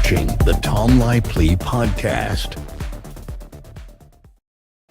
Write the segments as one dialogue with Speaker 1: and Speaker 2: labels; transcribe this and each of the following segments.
Speaker 1: watching the Tom Laipply podcast.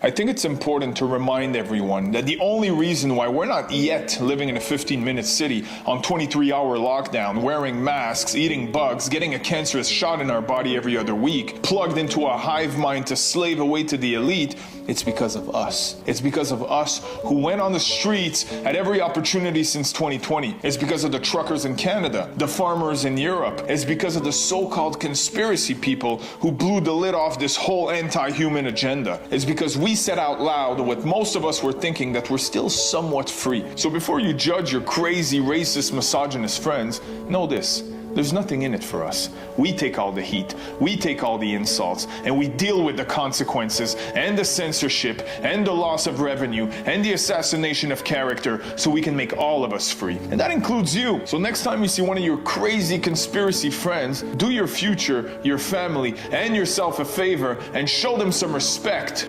Speaker 2: I think it's important to remind everyone that the only reason why we're not yet living in a 15-minute city on 23-hour lockdown, wearing masks, eating bugs, getting a cancerous shot in our body every other week, plugged into a hive mind to slave away to the elite, it's because of us. It's because of us who went on the streets at every opportunity since 2020. It's because of the truckers in Canada, the farmers in Europe. It's because of the so-called conspiracy people who blew the lid off this whole anti-human agenda. It's because we said out loud what most of us were thinking, that we're still somewhat free. So before you judge your crazy, racist, misogynist friends, know this. There's nothing in it for us. We take all the heat, we take all the insults, and we deal with the consequences and the censorship and the loss of revenue and the assassination of character so we can make all of us free. And that includes you. So next time you see one of your crazy conspiracy friends, do your future, your family, and yourself a favor and show them some respect.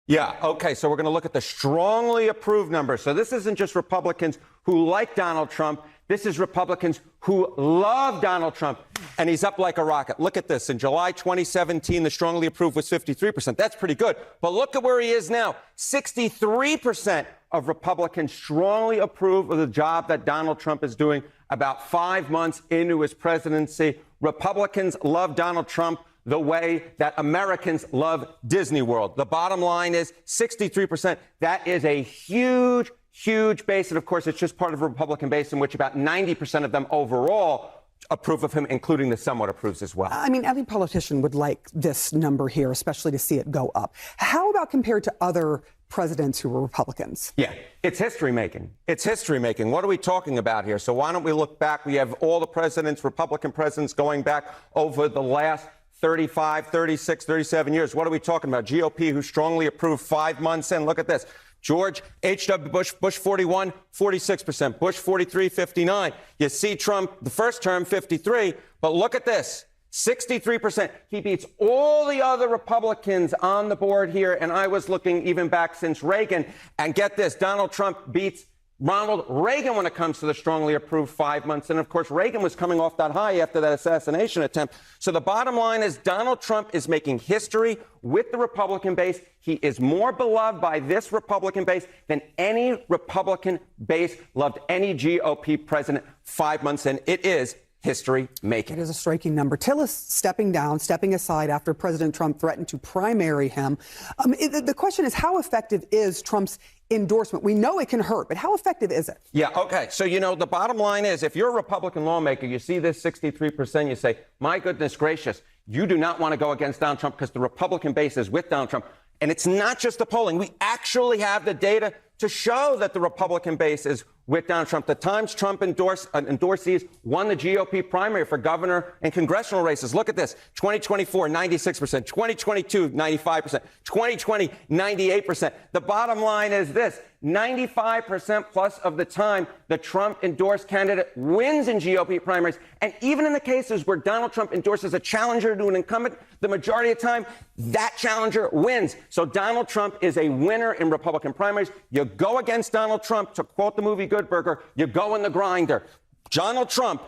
Speaker 3: Yeah, okay, so we're going to look at the strongly approved numbers. So this isn't just Republicans who like Donald Trump. This is Republicans who love Donald Trump, and he's up like a rocket. Look at this. In July 2017, the strongly approved was 53%. That's pretty good. But look at where he is now. 63% of Republicans strongly approve of the job that Donald Trump is doing about 5 months into his presidency. Republicans love Donald Trump the way that Americans love Disney World. The bottom line is 63%. That is a huge, huge base. And of course, it's just part of a Republican base in which about 90% of them overall approve of him, including the somewhat approves as well.
Speaker 4: I mean, every politician would like this number here, especially to see it go up. How about compared to other presidents who were Republicans?
Speaker 3: Yeah, it's history making. It's history making. What are we talking about here? So why don't we look back? We have all the presidents, Republican presidents, going back over the last 35, 36, 37 years. What are we talking about? GOP, who strongly approved 5 months in. Look at this. George H.W. Bush, Bush 41, 46%. Bush 43, 59. You see Trump, the first term, 53. But look at this. 63%. He beats all the other Republicans on the board here. And I was looking even back since Reagan. And get this, Donald Trump beats Ronald Reagan when it comes to the strongly approved 5 months. And of course, Reagan was coming off that high after that assassination attempt. So the bottom line is Donald Trump is making history with the Republican base. He is more beloved by this Republican base than any Republican base loved any GOP president 5 months in. It is history making.
Speaker 4: It is a striking number. Tillis stepping down, stepping aside after President Trump threatened to primary him. The question is, how effective is Trump's endorsement? We know it can hurt, but how effective is it?
Speaker 3: Yeah, okay. So, the bottom line is, if you're a Republican lawmaker, you see this 63%, you say, my goodness gracious, you do not want to go against Donald Trump because the Republican base is with Donald Trump. And it's not just the polling. We actually have the data to show that the Republican base is with Donald Trump. The Times Trump endorsees won the GOP primary for governor and congressional races. Look at this. 2024, 96%. 2022, 95%. 2020, 98%. The bottom line is this. 95% plus of the time, the Trump-endorsed candidate wins in GOP primaries. And even in the cases where Donald Trump endorses a challenger to an incumbent, the majority of the time, that challenger wins. So Donald Trump is a winner in Republican primaries. You go against Donald Trump, to quote the movie Good Burger, you go in the grinder. Donald Trump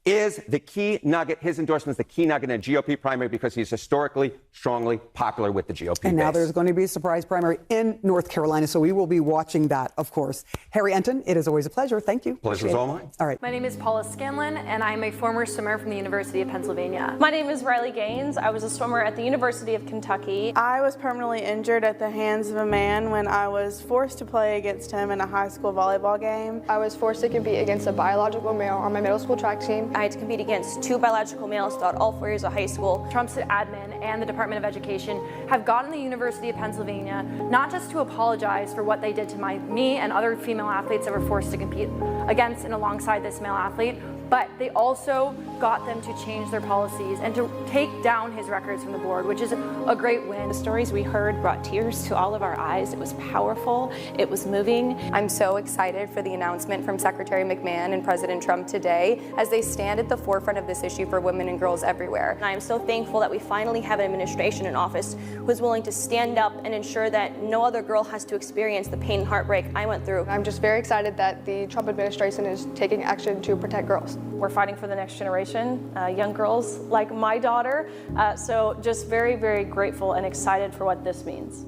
Speaker 3: is the key nugget. His endorsement is the key nugget in a GOP primary because he's historically strongly popular with the GOP
Speaker 4: And now
Speaker 3: base.
Speaker 4: there's going to be a surprise primary in North Carolina, so we will be watching that, of course. Harry Enton, it is always a pleasure. Thank you.
Speaker 3: Pleasure's all mine.
Speaker 4: All right.
Speaker 5: My name is Paula Scanlon, and I'm a former swimmer from the University of Pennsylvania.
Speaker 6: My name is Riley Gaines. I was a swimmer at the University of Kentucky.
Speaker 7: I was permanently injured at the hands of a man when I was forced to play against him in a high school volleyball game.
Speaker 8: I was forced to compete against a biological male on my middle school track team.
Speaker 6: I had to compete against 2 biological males throughout all 4 years of high school.
Speaker 5: Trump's admin and the Department of Education have gotten the University of Pennsylvania not just to apologize for what they did to me and other female athletes that were forced to compete against and alongside this male athlete, but they also got them to change their policies and to take down his records from the board, which is a great win.
Speaker 6: The stories we heard brought tears to all of our eyes. It was powerful. It was moving.
Speaker 8: I'm so excited for the announcement from Secretary McMahon and President Trump today as they stand at the forefront of this issue for women and girls everywhere.
Speaker 6: And I am so thankful that we finally have an administration in office who is willing to stand up and ensure that no other girl has to experience the pain and heartbreak I went through.
Speaker 8: I'm just very excited that the Trump administration is taking action to protect girls.
Speaker 6: We're fighting for the next generation, young girls like my daughter. So just very, very grateful and excited for what this means.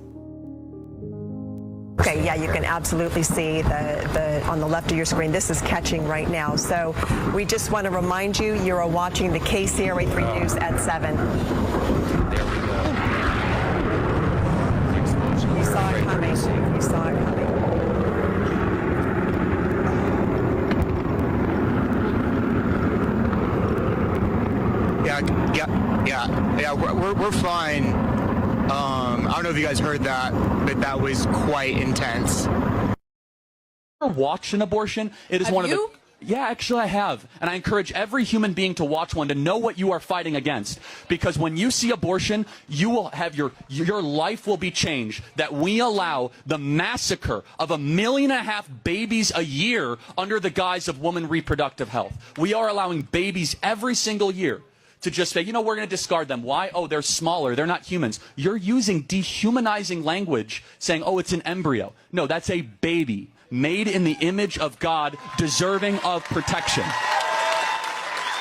Speaker 9: Okay, yeah, you can absolutely see the on the left of your screen. This is catching right now. So we just want to remind you, you're watching the KCRA3 News at 7.
Speaker 10: There we go.
Speaker 9: You saw it coming. You saw it coming.
Speaker 10: Yeah. We're fine. I don't know if you guys heard that, but that was quite intense.
Speaker 11: Watch an abortion. It is one of the. Yeah, actually I have. And I encourage every human being to watch one to know what you are fighting against. Because when you see abortion, you will have your life will be changed. That we allow the massacre of 1.5 million babies a year under the guise of women reproductive health. We are allowing babies every single year to just say, you know, we're going to discard them. Why? Oh, they're smaller. They're not humans. You're using dehumanizing language saying, oh, it's an embryo. No, that's a baby made in the image of God, deserving of protection.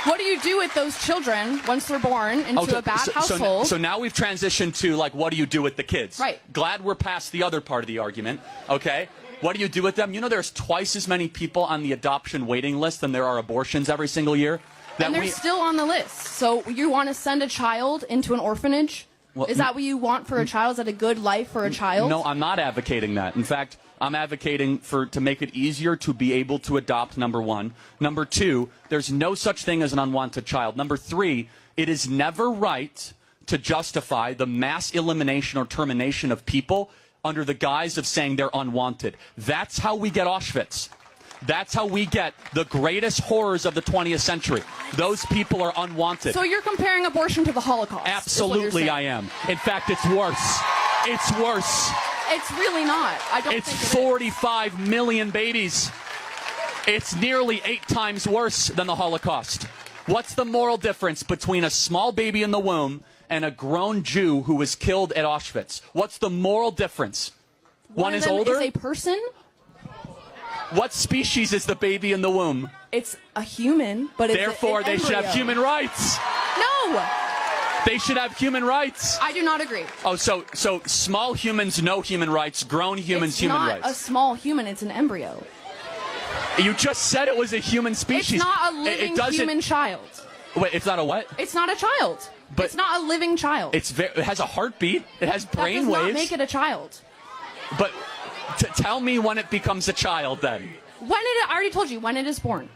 Speaker 12: What do you do with those children once they're born into a bad household?
Speaker 11: So now we've transitioned to, like, what do you do with the kids?
Speaker 12: Right.
Speaker 11: Glad we're past the other part of the argument, okay? What do you do with them? You know there's twice as many people on the adoption waiting list than there are abortions every single year?
Speaker 12: And they're still on the list. So you want to send a child into an orphanage? Well, is that what you want for a child? Is that a good life for a child?
Speaker 11: No, I'm not advocating that. In fact, I'm advocating to make it easier to be able to adopt, number one. Number two, there's no such thing as an unwanted child. Number three, it is never right to justify the mass elimination or termination of people under the guise of saying they're unwanted. That's how we get Auschwitz. That's how we get the greatest horrors of the 20th century. Those people are unwanted.
Speaker 12: So you're comparing abortion to the Holocaust?
Speaker 11: Absolutely, I am. In fact, it's worse. It's worse.
Speaker 12: It's really not. I don't
Speaker 11: It's
Speaker 12: think
Speaker 11: 45 million babies. It's nearly 8 times worse than the Holocaust. What's the moral difference between a small baby in the womb and a grown Jew who was killed at Auschwitz? What's the moral difference? One is older?
Speaker 12: Is a person?
Speaker 11: What species is the baby in the womb?
Speaker 12: It's a human, but it's
Speaker 11: therefore they should have human rights.
Speaker 12: No.
Speaker 11: They should have human rights.
Speaker 12: I do not agree.
Speaker 11: Oh, so small humans no human rights, grown humans human rights.
Speaker 12: It's not a small human, it's an embryo.
Speaker 11: You just said it was a human species.
Speaker 12: It's not a living human child.
Speaker 11: Wait, it's not a what?
Speaker 12: It's not a child.
Speaker 11: But
Speaker 12: it's not a living child.
Speaker 11: It has a heartbeat. It has brain
Speaker 12: waves.
Speaker 11: That
Speaker 12: does not make it a child.
Speaker 11: But tell me when it becomes a child then.
Speaker 12: I already told you, when it is born.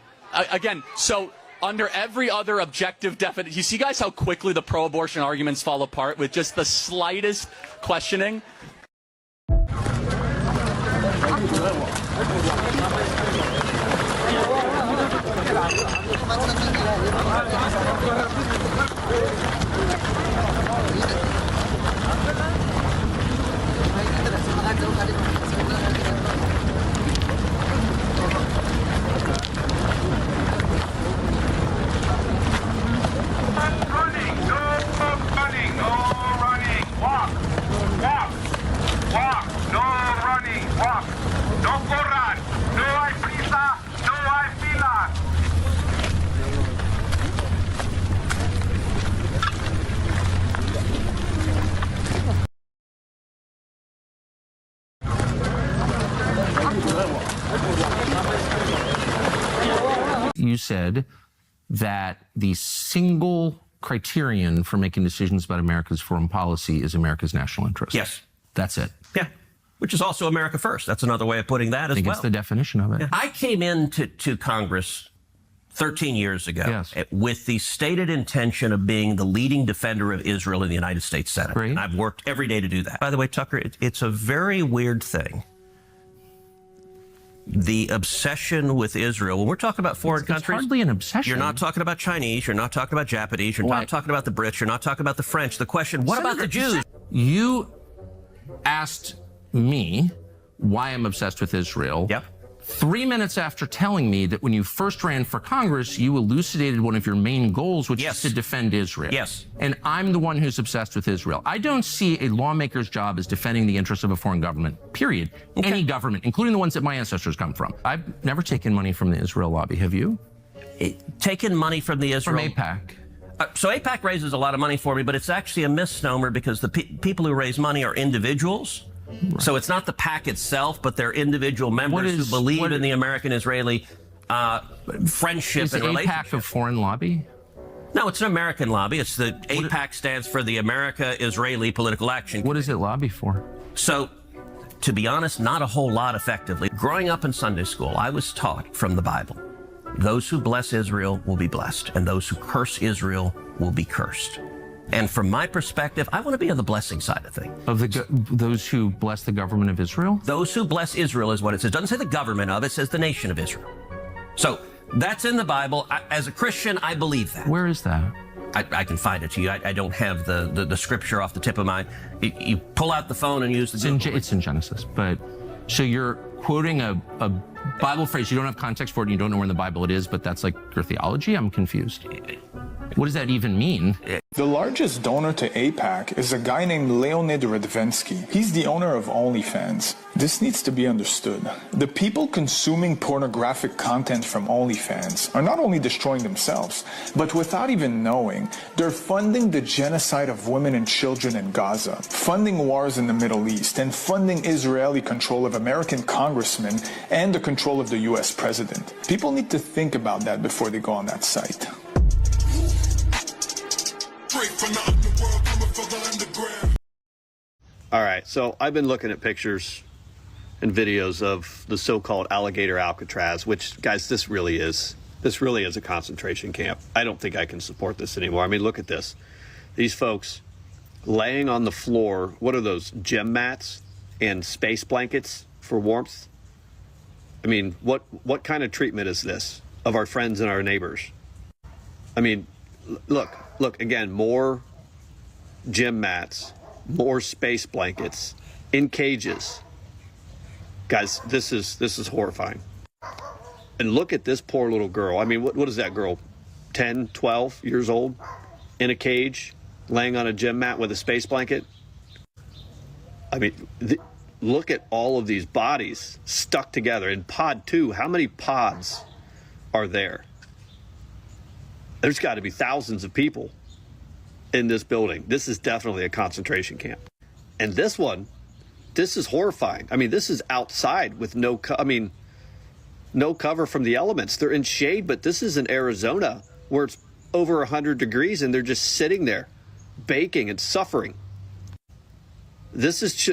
Speaker 11: Again, so under every other objective definition, you see guys how quickly the pro-abortion arguments fall apart with just the slightest questioning?
Speaker 13: You said that the single criterion for making decisions about America's foreign policy is America's national interest.
Speaker 14: Yes.
Speaker 13: That's it.
Speaker 14: Yeah. Which is also America first. That's another way of putting that as well.
Speaker 13: I think it's the definition of it.
Speaker 14: Yeah. I came into Congress 13 years ago with the stated intention of being the leading defender of Israel in the United States Senate.
Speaker 13: Great.
Speaker 14: And I've worked every day to do that. By the way, Tucker, it's a very weird thing. the obsession with Israel, when we're talking about foreign countries,
Speaker 13: hardly an obsession.
Speaker 14: You're not talking about Chinese, you're not talking about Japanese, you're not talking about the Brits, you're not talking about the French. The question, what about the Jews?
Speaker 13: You asked me why I'm obsessed with Israel.
Speaker 14: Yep.
Speaker 13: 3 minutes after telling me that when you first ran for Congress, you elucidated one of your main goals, which is to defend Israel.
Speaker 14: Yes.
Speaker 13: And I'm the one who's obsessed with Israel. I don't see a lawmaker's job as defending the interests of a foreign government, period. Okay. Any government, including the ones that my ancestors come from. I've never taken money from the Israel lobby. Have you?
Speaker 14: Taken money from the Israel...
Speaker 13: From AIPAC.
Speaker 14: So AIPAC raises a lot of money for me, but it's actually a misnomer because the people who raise money are individuals. Right. So it's not the PAC itself, but they're individual members who believe in the American-Israeli friendship and relationship.
Speaker 13: Is AIPAC a foreign lobby?
Speaker 14: No, it's an American lobby. It's the AIPAC stands for the America-Israeli Political Action Committee.
Speaker 13: What does it lobby for?
Speaker 14: So, to be honest, not a whole lot effectively. Growing up in Sunday school, I was taught from the Bible, those who bless Israel will be blessed, and those who curse Israel will be cursed. And from my perspective, I want to be on the blessing side of things.
Speaker 13: Of those who bless the government of Israel?
Speaker 14: Those who bless Israel is what it says. It doesn't say the government of, it says the nation of Israel. So that's in the Bible. As a Christian, I believe that.
Speaker 13: Where is that?
Speaker 14: I can find it to you. I don't have the scripture off the tip of my... You pull out the phone and use the...
Speaker 13: It's in Genesis, but... So you're quoting a Bible phrase, you don't have context for it, and you don't know where in the Bible it is, but that's like your theology? I'm confused. What does that even mean?
Speaker 2: The largest donor to AIPAC is a guy named Leonid Radvensky. He's the owner of OnlyFans. This needs to be understood. The people consuming pornographic content from OnlyFans are not only destroying themselves, but without even knowing, they're funding the genocide of women and children in Gaza, funding wars in the Middle East, and funding Israeli control of American congressmen and the control of the US president. People need to think about that before they go on that site.
Speaker 15: All right, so I've been looking at pictures and videos of the so-called alligator Alcatraz, which, guys, this really is a concentration camp. I don't think I can support this anymore. I mean, look at this. These folks laying on the floor, what are those, gym mats and space blankets for warmth? I mean, what kind of treatment is this of our friends and our neighbors? I mean, look, again, more gym mats, more space blankets in cages. Guys, this is horrifying. And look at this poor little girl. I mean, what is that girl? 10, 12 years old in a cage, laying on a gym mat with a space blanket? I mean, look at all of these bodies stuck together. In pod 2, how many pods are there? There's got to be thousands of people in this building. This is definitely a concentration camp. And this one, this is horrifying. I mean, this is outside with no cover from the elements. They're in shade, but this is in Arizona where it's over 100 degrees and they're just sitting there baking and suffering. This is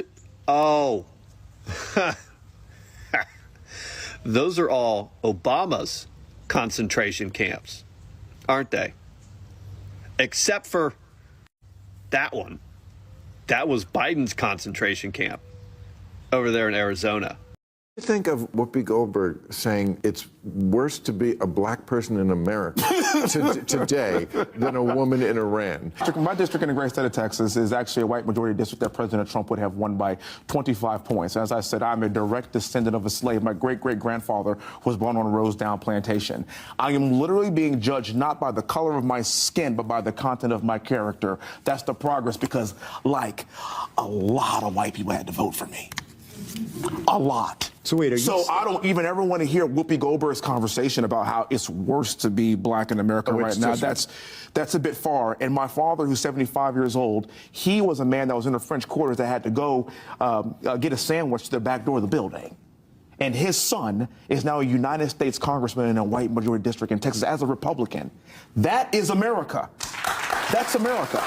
Speaker 15: those are all Obama's concentration camps, aren't they? Except for that one. That was Biden's concentration camp over there in Arizona.
Speaker 16: I think of Whoopi Goldberg saying it's worse to be a black person in America today than a woman in Iran.
Speaker 17: My district in the great state of Texas is actually a white majority district that President Trump would have won by 25 points. As I said, I'm a direct descendant of a slave. My great-great-grandfather was born on a Rosedown plantation. I am literally being judged not by the color of my skin, but by the content of my character. That's the progress because, like, a lot of white people had to vote for me. A lot.
Speaker 16: So wait,
Speaker 17: I don't even ever want to hear Whoopi Goldberg's conversation about how it's worse to be black in America right now. That's a bit far. And my father, who's 75 years old, he was a man that was in the French quarters that had to go get a sandwich to the back door of the building. And his son is now a United States congressman in a white majority district in Texas as a Republican. That is America. That's America.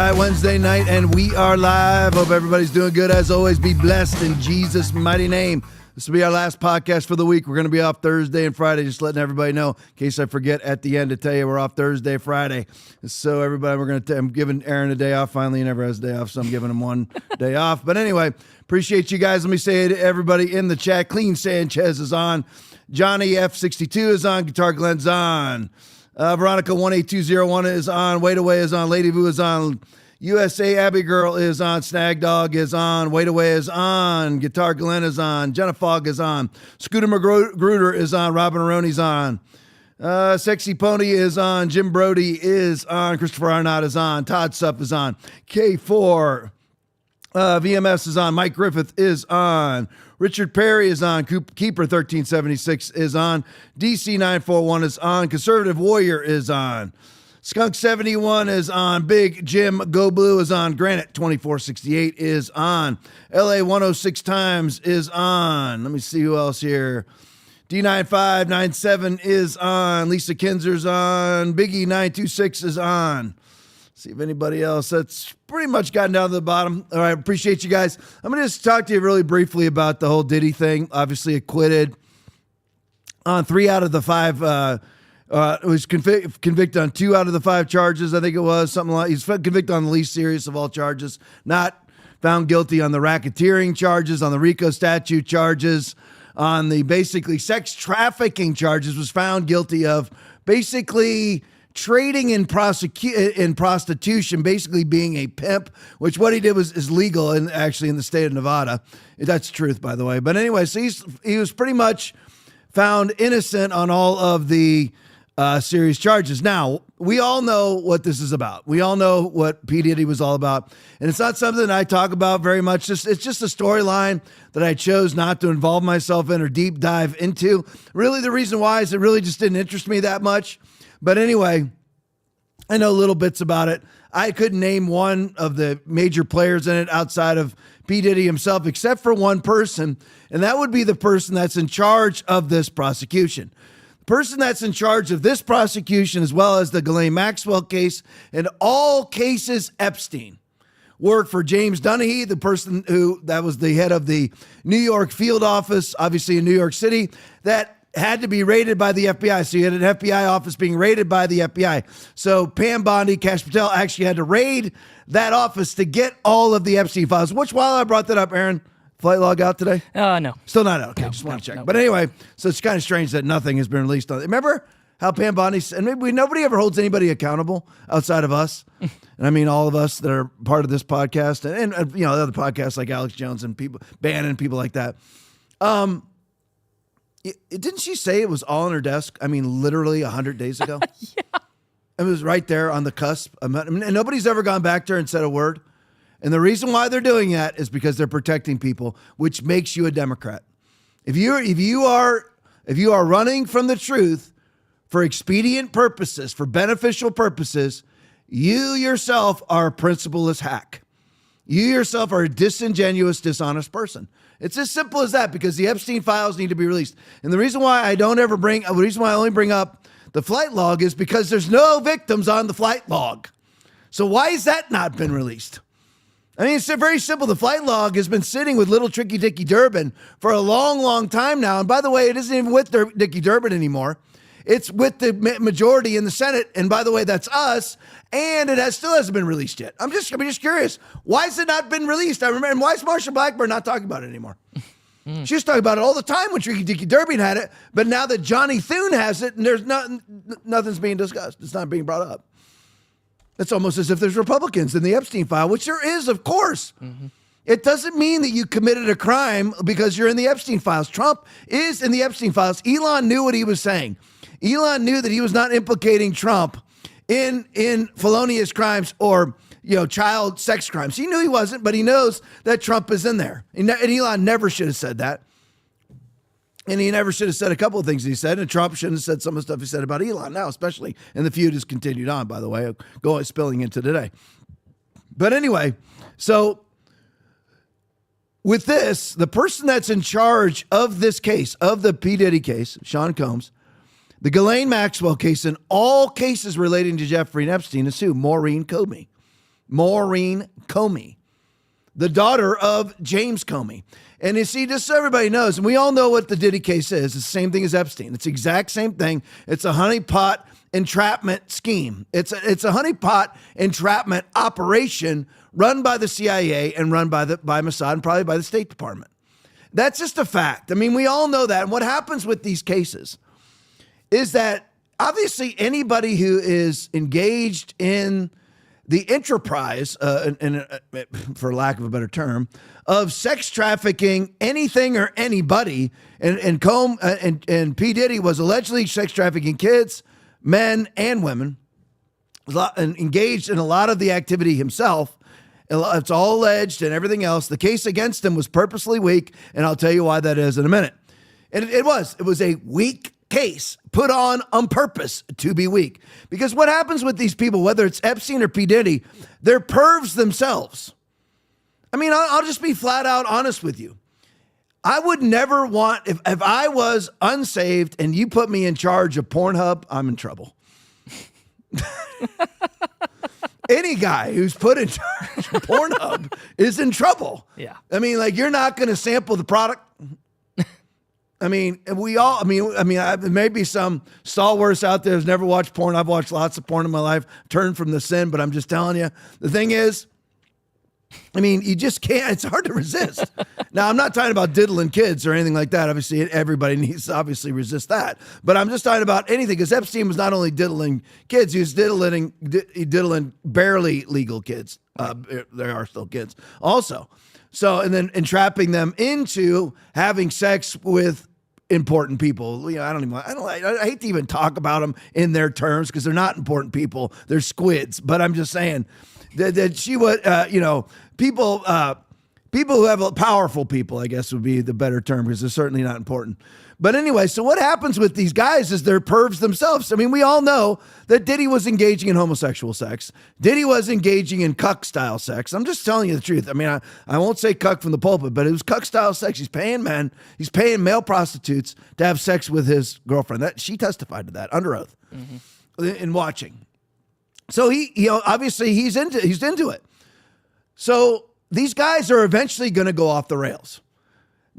Speaker 18: right, Wednesday night, and we are live. Hope everybody's doing good. As always, be blessed in Jesus' mighty name. This will be our last podcast for the week. We're going to be off Thursday and Friday, just letting everybody know, in case I forget at the end to tell you we're off Thursday, Friday. So everybody, I'm giving Aaron a day off. Finally, he never has a day off, so I'm giving him one day off. But anyway, appreciate you guys. Let me say to everybody in the chat, Clean Sanchez is on. Johnny F62 is on. Guitar Glenn's on. Veronica 18201 is on. Wait Away is on. Lady Vu is on. USA Abby Girl is on. Snag Dog is on. Wait Away is on. Guitar Glenn is on. Jenna Fogg is on. Scooter Magruder is on. Robin Aroni's on. Sexy Pony is on. Jim Brody is on. Christopher Arnott is on. Todd Supp is on. K4 VMS is on. Mike Griffith is on. Richard Perry is on. Keeper 1376 is on. DC 941 is on. Conservative Warrior is on. Skunk 71 is on. Big Jim Go Blue is on. Granite 2468 is on. LA 106 Times is on. Let me see who else here. D9597 is on. Lisa Kinzer's on. Biggie 926 is on. See if anybody else. That's pretty much gotten down to the bottom. All right, appreciate you guys. I'm going to just talk to you really briefly about the whole Diddy thing. Obviously acquitted on 3 out of the 5. Was convicted on 2 out of the 5 charges. I think it was something like he's convicted on the least serious of all charges. Not found guilty on the racketeering charges, on the RICO statute charges, on the basically sex trafficking charges. Was found guilty of basically trading in prostitution, basically being a pimp, which what he did is legal and actually in the state of Nevada. That's the truth, by the way. But anyway, so he was pretty much found innocent on all of the serious charges. Now, we all know what this is about. We all know what P. Diddy was all about. And it's not something I talk about very much. It's just a storyline that I chose not to involve myself in or deep dive into. Really, the reason why is it really just didn't interest me that much. But anyway, I know little bits about it. I couldn't name one of the major players in it outside of P. Diddy himself, except for one person, and that would be the person that's in charge of this prosecution. The person that's in charge of this prosecution, as well as the Ghislaine Maxwell case and all cases Epstein, worked for James Donaghy, the person that was the head of the New York field office, obviously in New York City, that had to be raided by the FBI. So you had an FBI office being raided by the FBI. So Pam Bondi, Kash Patel actually had to raid that office to get all of the Epstein files, which while I brought that up, Aaron, flight log out today?
Speaker 19: No.
Speaker 18: Still not out. Okay, just want to check. But anyway, so it's kind of strange that nothing has been released on it. Remember how Pam Bondi, and maybe nobody ever holds anybody accountable outside of us. And I mean, all of us that are part of this podcast and other podcasts like Alex Jones and people, Bannon, people like that. Didn't she say it was all on her desk? I mean, literally 100 days ago?
Speaker 19: Yeah.
Speaker 18: It was right there on the cusp. And nobody's ever gone back to her and said a word. And the reason why they're doing that is because they're protecting people, which makes you a Democrat. If you are running from the truth for expedient purposes, for beneficial purposes, you yourself are a principleless hack. You yourself are a disingenuous, dishonest person. It's as simple as that, because the Epstein files need to be released. And the reason why I only bring up the flight log is because there's no victims on the flight log. So why has that not been released? I mean, it's very simple. The flight log has been sitting with little Tricky Dicky Durbin for a long, long time now. And by the way, it isn't even with Dicky Durbin anymore. It's with the majority in the Senate. And by the way, that's us. And it still hasn't been released yet. I'm just curious. Why has it not been released? I remember. And why is Marsha Blackburn not talking about it anymore? She was talking about it all the time when Tricky Dicky Durbin had it. But now that Johnny Thune has it, and there's nothing's being discussed. It's not being brought up. It's almost as if there's Republicans in the Epstein file, which there is, of course. Mm-hmm. It doesn't mean that you committed a crime because you're in the Epstein files. Trump is in the Epstein files. Elon knew what he was saying. Elon knew that he was not implicating Trump in felonious crimes or child sex crimes. He knew he wasn't, but he knows that Trump is in there. And Elon never should have said that. And he never should have said a couple of things he said, and Trump shouldn't have said some of the stuff he said about Elon now, especially. And the feud has continued on, by the way, spilling into today. But anyway, so with this, the person that's in charge of this case, of the P. Diddy case, Sean Combs, the Ghislaine Maxwell case, and all cases relating to Jeffrey Epstein is who? Maureen Comey. Maureen Comey, the daughter of James Comey. And you see, just so everybody knows, and we all know what the Diddy case is. It's the same thing as Epstein. It's the exact same thing. It's a honeypot entrapment scheme. It's a honeypot entrapment operation run by the CIA and run by Mossad and probably by the State Department. That's just a fact. I mean, we all know that. And what happens with these cases is that obviously anybody who is engaged in the enterprise, for lack of a better term, of sex trafficking anything or anybody, and P. Diddy was allegedly sex trafficking kids, men and women, and engaged in a lot of the activity himself. It's all alleged and everything else. The case against him was purposely weak, and I'll tell you why that is in a minute. And it was a weak case put on purpose to be weak. Because what happens with these people, whether it's Epstein or P. Diddy, they're pervs themselves. I mean, I'll just be flat out honest with you. I would never want, if I was unsaved and you put me in charge of Pornhub, I'm in trouble. Any guy who's put in charge of Pornhub is in trouble.
Speaker 19: Yeah.
Speaker 18: I mean, like, you're not going to sample the product. I mean, maybe some stalwarts out there who's never watched porn. I've watched lots of porn in my life, turned from the sin, but I'm just telling you, the thing is, I mean, you just can't, it's hard to resist. Now, I'm not talking about diddling kids or anything like that. Obviously, everybody needs to obviously resist that. But I'm just talking about anything, because Epstein was not only diddling kids, he was diddling barely legal kids. There are still kids also. So, and then entrapping them into having sex with important people. You know, I hate to even talk about them in their terms because they're not important people. They're squids. But I'm just saying that she would, people who have powerful people, I guess would be the better term, because they're certainly not important. But anyway, so what happens with these guys is they're pervs themselves. I mean, we all know that Diddy was engaging in homosexual sex. Diddy was engaging in cuck-style sex. I'm just telling you the truth. I mean, I won't say cuck from the pulpit, but it was cuck-style sex. He's paying male prostitutes to have sex with his girlfriend. She testified to that under oath in watching. So obviously he's into it. So these guys are eventually going to go off the rails.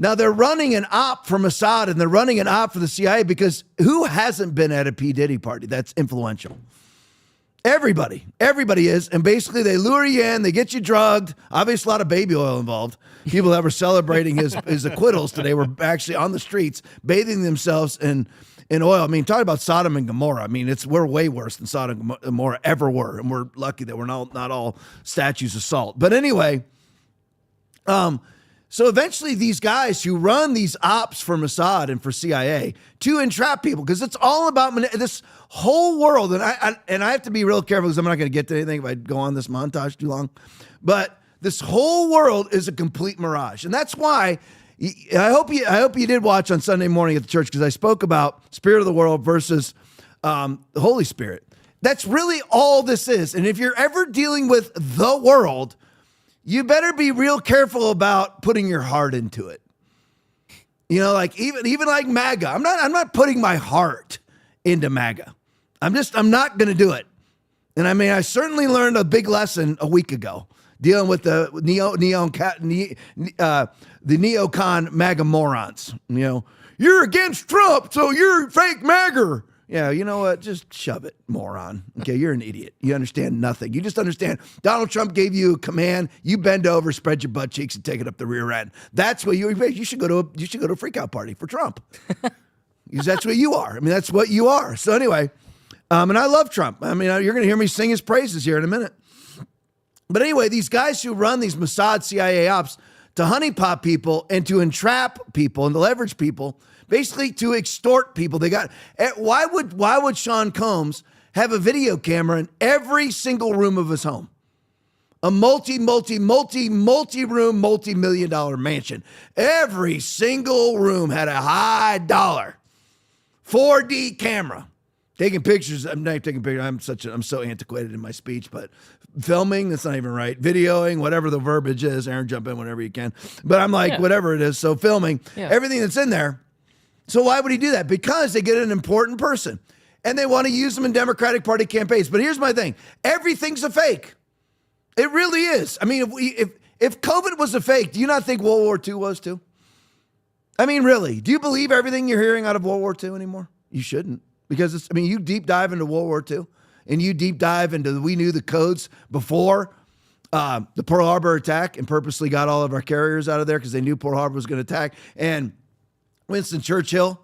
Speaker 18: Now, they're running an op for Mossad and they're running an op for the CIA, because who hasn't been at a P. Diddy party that's influential? Everybody is. And basically they lure you in, they get you drugged. Obviously a lot of baby oil involved. People that were celebrating his acquittals today were actually on the streets bathing themselves in oil. I mean, talk about Sodom and Gomorrah. I mean, we're way worse than Sodom and Gomorrah ever were. And we're lucky that we're not all statues of salt. But anyway, so eventually these guys who run these ops for Mossad and for CIA to entrap people, because it's all about this whole world. And I have to be real careful because I'm not going to get to anything if I go on this montage too long. But this whole world is a complete mirage. And that's why I hope you did watch on Sunday morning at the church, because I spoke about spirit of the world versus the Holy Spirit. That's really all this is. And if you're ever dealing with the world, you better be real careful about putting your heart into it. You know, like even like MAGA. I'm not putting my heart into MAGA. I'm not going to do it. And I mean, I certainly learned a big lesson a week ago dealing with the neocon MAGA morons. You know, you're against Trump, so you're fake MAGA. Yeah, you know what? Just shove it, moron. Okay, you're an idiot. You understand nothing. You just understand Donald Trump gave you a command. You bend over, spread your butt cheeks, and take it up the rear end. That's what you should go to a freak out party for Trump. Because that's what you are. I mean, that's what you are. So anyway, and I love Trump. I mean, you're going to hear me sing his praises here in a minute. But anyway, these guys who run these Mossad CIA ops to honeypot people and to entrap people and to leverage people, basically to extort people. Why would Sean Combs have a video camera in every single room of his home? A multi-room, multi-million-dollar mansion. Every single room had a high dollar 4D camera. Taking pictures. I'm not taking pictures. I'm so antiquated in my speech, but filming, that's not even right. Videoing, whatever the verbiage is. Aaron, jump in whenever you can. But I'm like, whatever it is. So filming, everything that's in there. So why would he do that? Because they get an important person and they want to use them in Democratic Party campaigns. But here's my thing. Everything's a fake. It really is. I mean, if COVID was a fake, do you not think World War II was too? I mean, really, do you believe everything you're hearing out of World War II anymore? You shouldn't, because you deep dive into World War II, and you deep dive into we knew the codes before the Pearl Harbor attack, and purposely got all of our carriers out of there because they knew Pearl Harbor was going to attack. And Winston Churchill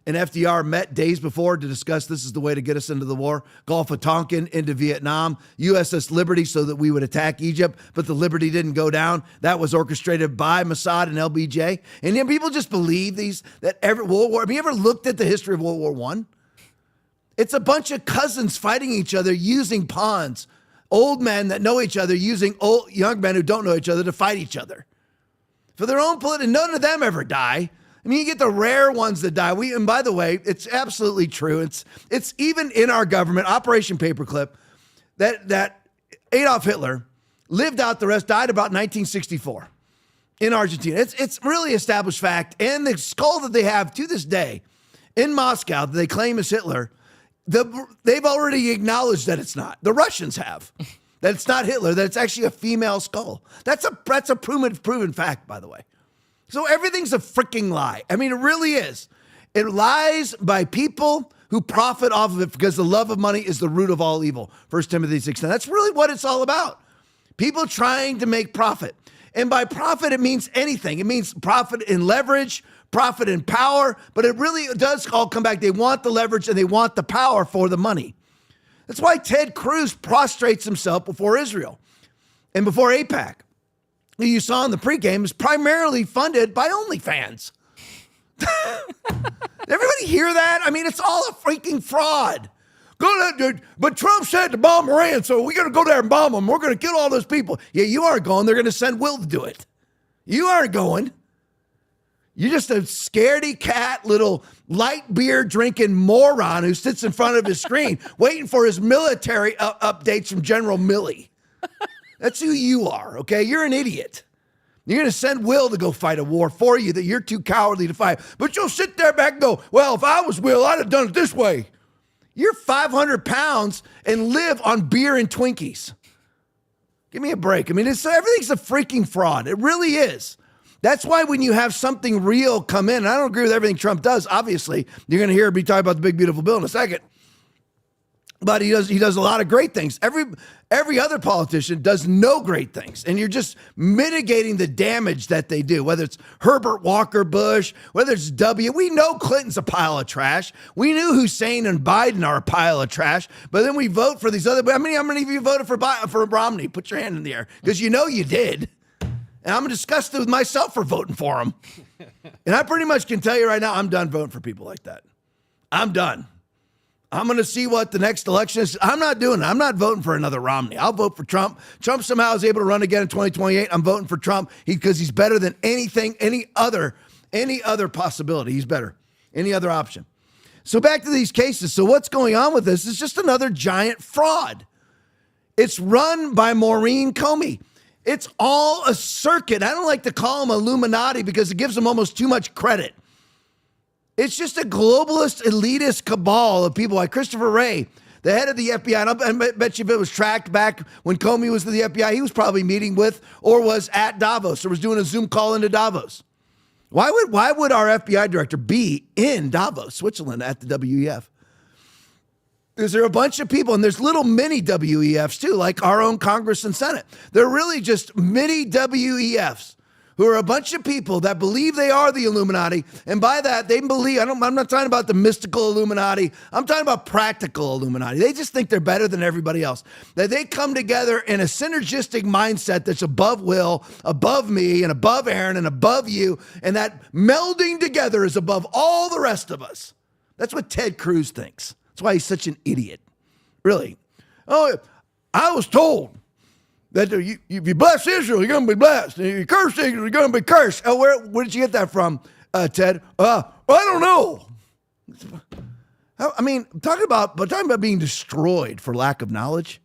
Speaker 18: and FDR met days before to discuss this is the way to get us into the war. Gulf of Tonkin into Vietnam, USS Liberty so that we would attack Egypt, but the Liberty didn't go down. That was orchestrated by Mossad and LBJ. And then people just believe that every World War. Have you ever looked at the history of World War I? It's a bunch of cousins fighting each other using pawns, old men that know each other using young men who don't know each other to fight each other for their own political. None of them ever die. I mean, you get the rare ones that die. And by the way, it's absolutely true. It's even in our government, Operation Paperclip, that Adolf Hitler lived out the rest, died about 1964 in Argentina. It's really established fact. And the skull that they have to this day in Moscow that they claim is Hitler, they've already acknowledged that it's not. The Russians have. That it's not Hitler, that it's actually a female skull. That's a proven fact, by the way. So everything's a freaking lie. I mean, it really is. It lies by people who profit off of it because the love of money is the root of all evil. 1 Timothy 6:10. That's really what it's all about. People trying to make profit. And by profit, it means anything. It means profit in leverage, profit in power, but it really does all come back. They want the leverage and they want the power for the money. That's why Ted Cruz prostrates himself before Israel and before AIPAC. Who you saw in the pregame is primarily funded by OnlyFans. Everybody hear that? I mean, it's all a freaking fraud. But Trump said to bomb Iran, so we're going to go there and bomb them. We're going to kill all those people. Yeah, you aren't going. They're going to send Will to do it. You aren't going. You're just a scaredy cat, little light beer drinking moron who sits in front of his screen waiting for his military updates from General Milley. That's who you are, okay? You're an idiot. You're going to send Will to go fight a war for you that you're too cowardly to fight. But you'll sit there back and go, well, if I was Will, I'd have done it this way. You're 500 pounds and live on beer and Twinkies. Give me a break. I mean, everything's a freaking fraud. It really is. That's why when you have something real come in, and I don't agree with everything Trump does, obviously. You're going to hear me talk about the big, beautiful bill in a second. But he does a lot of great things. Every other politician does no great things. And you're just mitigating the damage that they do, whether it's Herbert Walker Bush, whether it's W. We know Clinton's a pile of trash. We knew Hussein and Biden are a pile of trash. But then we vote for these other. How many of you voted for Romney? Put your hand in the air. Because you know you did. And I'm disgusted with myself for voting for him. And I pretty much can tell you right now, I'm done voting for people like that. I'm done. I'm going to see what the next election is. I'm not doing it. I'm not voting for another Romney. I'll vote for Trump. Trump somehow is able to run again in 2028. I'm voting for Trump because he's better than anything, any other possibility. He's better. Any other option. So back to these cases. So what's going on with this is just another giant fraud. It's run by Maureen Comey. It's all a circuit. I don't like to call them Illuminati because it gives them almost too much credit. It's just a globalist, elitist cabal of people like Christopher Wray, the head of the FBI. And I bet you if it was tracked back when Comey was in the FBI, he was probably meeting with or was at Davos or was doing a Zoom call into Davos. Why would our FBI director be in Davos, Switzerland at the WEF? Because there are a bunch of people, and there's little mini WEFs too, like our own Congress and Senate. They're really just mini WEFs. Who are a bunch of people that believe they are the Illuminati. And by that, they believe, I'm not talking about the mystical Illuminati. I'm talking about practical Illuminati. They just think they're better than everybody else. That they come together in a synergistic mindset that's above Will, above me, and above Aaron, and above you. And that melding together is above all the rest of us. That's what Ted Cruz thinks. That's why he's such an idiot. Really. Oh, I was told that if you bless Israel, you're going to be blessed. And if you curse Israel, you're going to be cursed. Oh, where did you get that from, Ted? Well, I don't know. I mean, talking about being destroyed for lack of knowledge.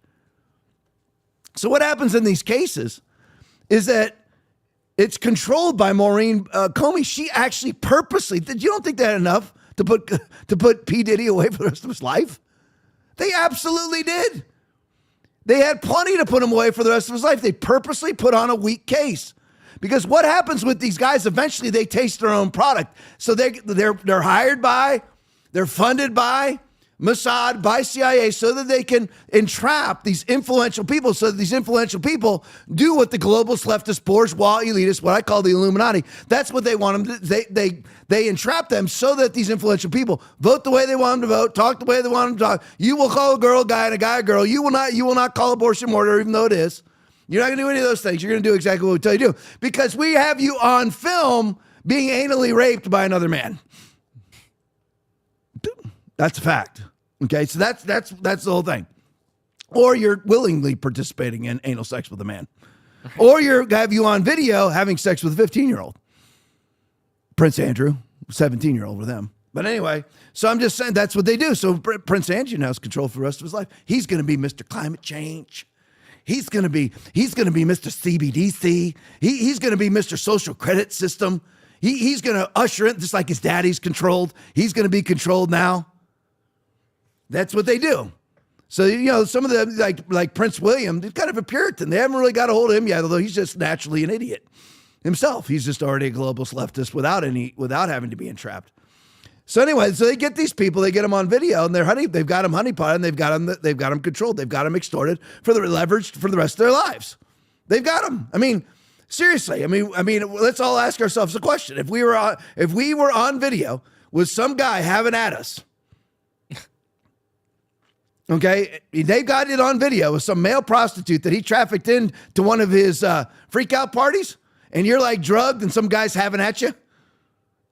Speaker 18: So what happens in these cases is that it's controlled by Maureen Comey. She actually purposely, you don't think they had enough to put P. Diddy away for the rest of his life? They absolutely did. They had plenty to put him away for the rest of his life. They purposely put on a weak case. Because what happens with these guys, eventually they taste their own product. So they're hired by, they're funded by Mossad, by CIA, so that they can entrap these influential people, so that these influential people do what the globalist, leftist, bourgeois, elitists, what I call the Illuminati, that's what they want them to, they entrap them so that these influential people vote the way they want them to vote, talk the way they want them to talk. You will call a girl a guy and a guy a girl. You will not call abortion murder, even though it is. You're not going to do any of those things. You're going to do exactly what we tell you to do, because we have you on film being anally raped by another man. That's a fact. Okay, so that's the whole thing. Or you're willingly participating in anal sex with a man. Or have you on video having sex with a 15-year-old. Prince Andrew, 17-year-old with them. But anyway, so I'm just saying that's what they do. So Prince Andrew now has control for the rest of his life. He's going to be Mr. Climate Change. He's going to be Mr. CBDC. He's going to be Mr. Social Credit System. He's going to usher in, just like his daddy's controlled. He's going to be controlled now. That's what they do. So, some of them, like Prince William, he's kind of a Puritan. They haven't really got a hold of him yet, although he's just naturally an idiot himself. He's just already a globalist leftist without having to be entrapped. So anyway, so they get these people, they get them on video, and they've got them honeypotted, and they've got them controlled, they've got them extorted for the leveraged for the rest of their lives. They've got them. I mean, seriously. I mean, let's all ask ourselves a question: if we were on video with some guy having at us. Okay, they've got it on video with some male prostitute that he trafficked in to one of his freak out parties, and you're like drugged and some guy's having at you,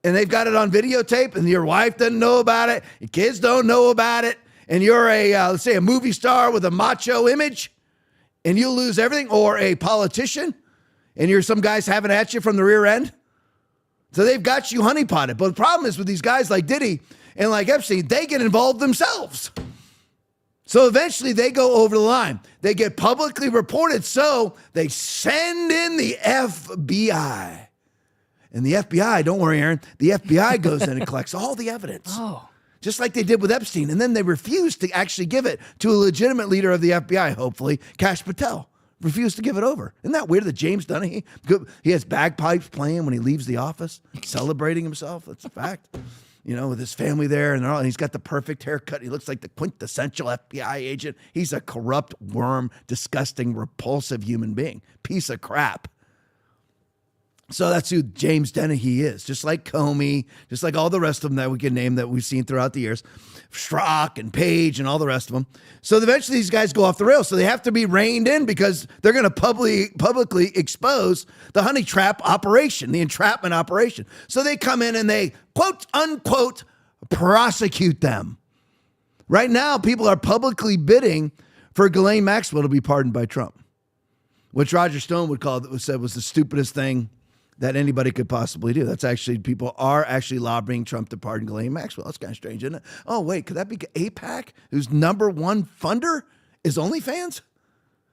Speaker 18: and they've got it on videotape, and your wife doesn't know about it, your kids don't know about it, and you're let's say a movie star with a macho image, and you lose everything, or a politician, and you're some guy's having at you from the rear end. So they've got you honeypotted. But the problem is with these guys like Diddy and like Epstein, they get involved themselves. So eventually they go over the line. They get publicly reported, so they send in the FBI. And the FBI, don't worry, Aaron, the FBI goes in and collects all the evidence. Oh. Just like they did with Epstein. And then they refused to actually give it to a legitimate leader of the FBI, hopefully, Kash Patel. Refused to give it over. Isn't that weird that James Donaghy, he has bagpipes playing when he leaves the office, celebrating himself? That's a fact. With his family there, and he's got the perfect haircut. He looks like the quintessential FBI agent. He's a corrupt worm, disgusting, repulsive human being. Piece of crap. So that's who James Donaghy is. Just like Comey, just like all the rest of them that we can name that we've seen throughout the years. Strzok and Page and all the rest of them. So eventually these guys go off the rails. So they have to be reined in because they're going to publicly expose the honey trap operation, the entrapment operation. So they come in and they, quote, unquote, prosecute them. Right now, people are publicly bidding for Ghislaine Maxwell to be pardoned by Trump, which Roger Stone said was the stupidest thing that anybody could possibly do. That's actually, people are actually lobbying Trump to pardon Ghislaine Maxwell. That's kind of strange, isn't it? Oh, wait, could that be AIPAC, whose number one funder is OnlyFans?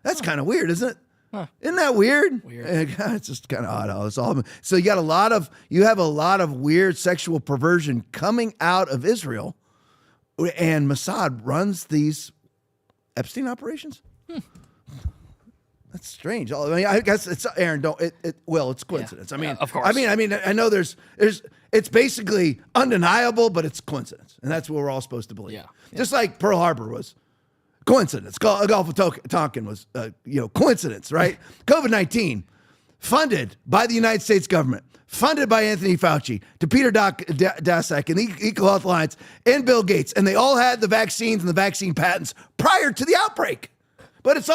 Speaker 18: That's kind of weird, isn't it? Huh. Isn't that weird? It's just kind of odd. It's all, so you have a lot of weird sexual perversion coming out of Israel, and Mossad runs these Epstein operations. That's strange. I guess it's Aaron. It's coincidence. Yeah. Of course. I know it's basically undeniable, but it's coincidence, and that's what we're all supposed to believe. Yeah. Just like Pearl Harbor was coincidence. Gulf of Tonkin was, coincidence, right? COVID-19, funded by the United States government, funded by Anthony Fauci, to Peter Daszak and the Eco Health Alliance and Bill Gates, and they all had the vaccines and the vaccine patents prior to the outbreak. But it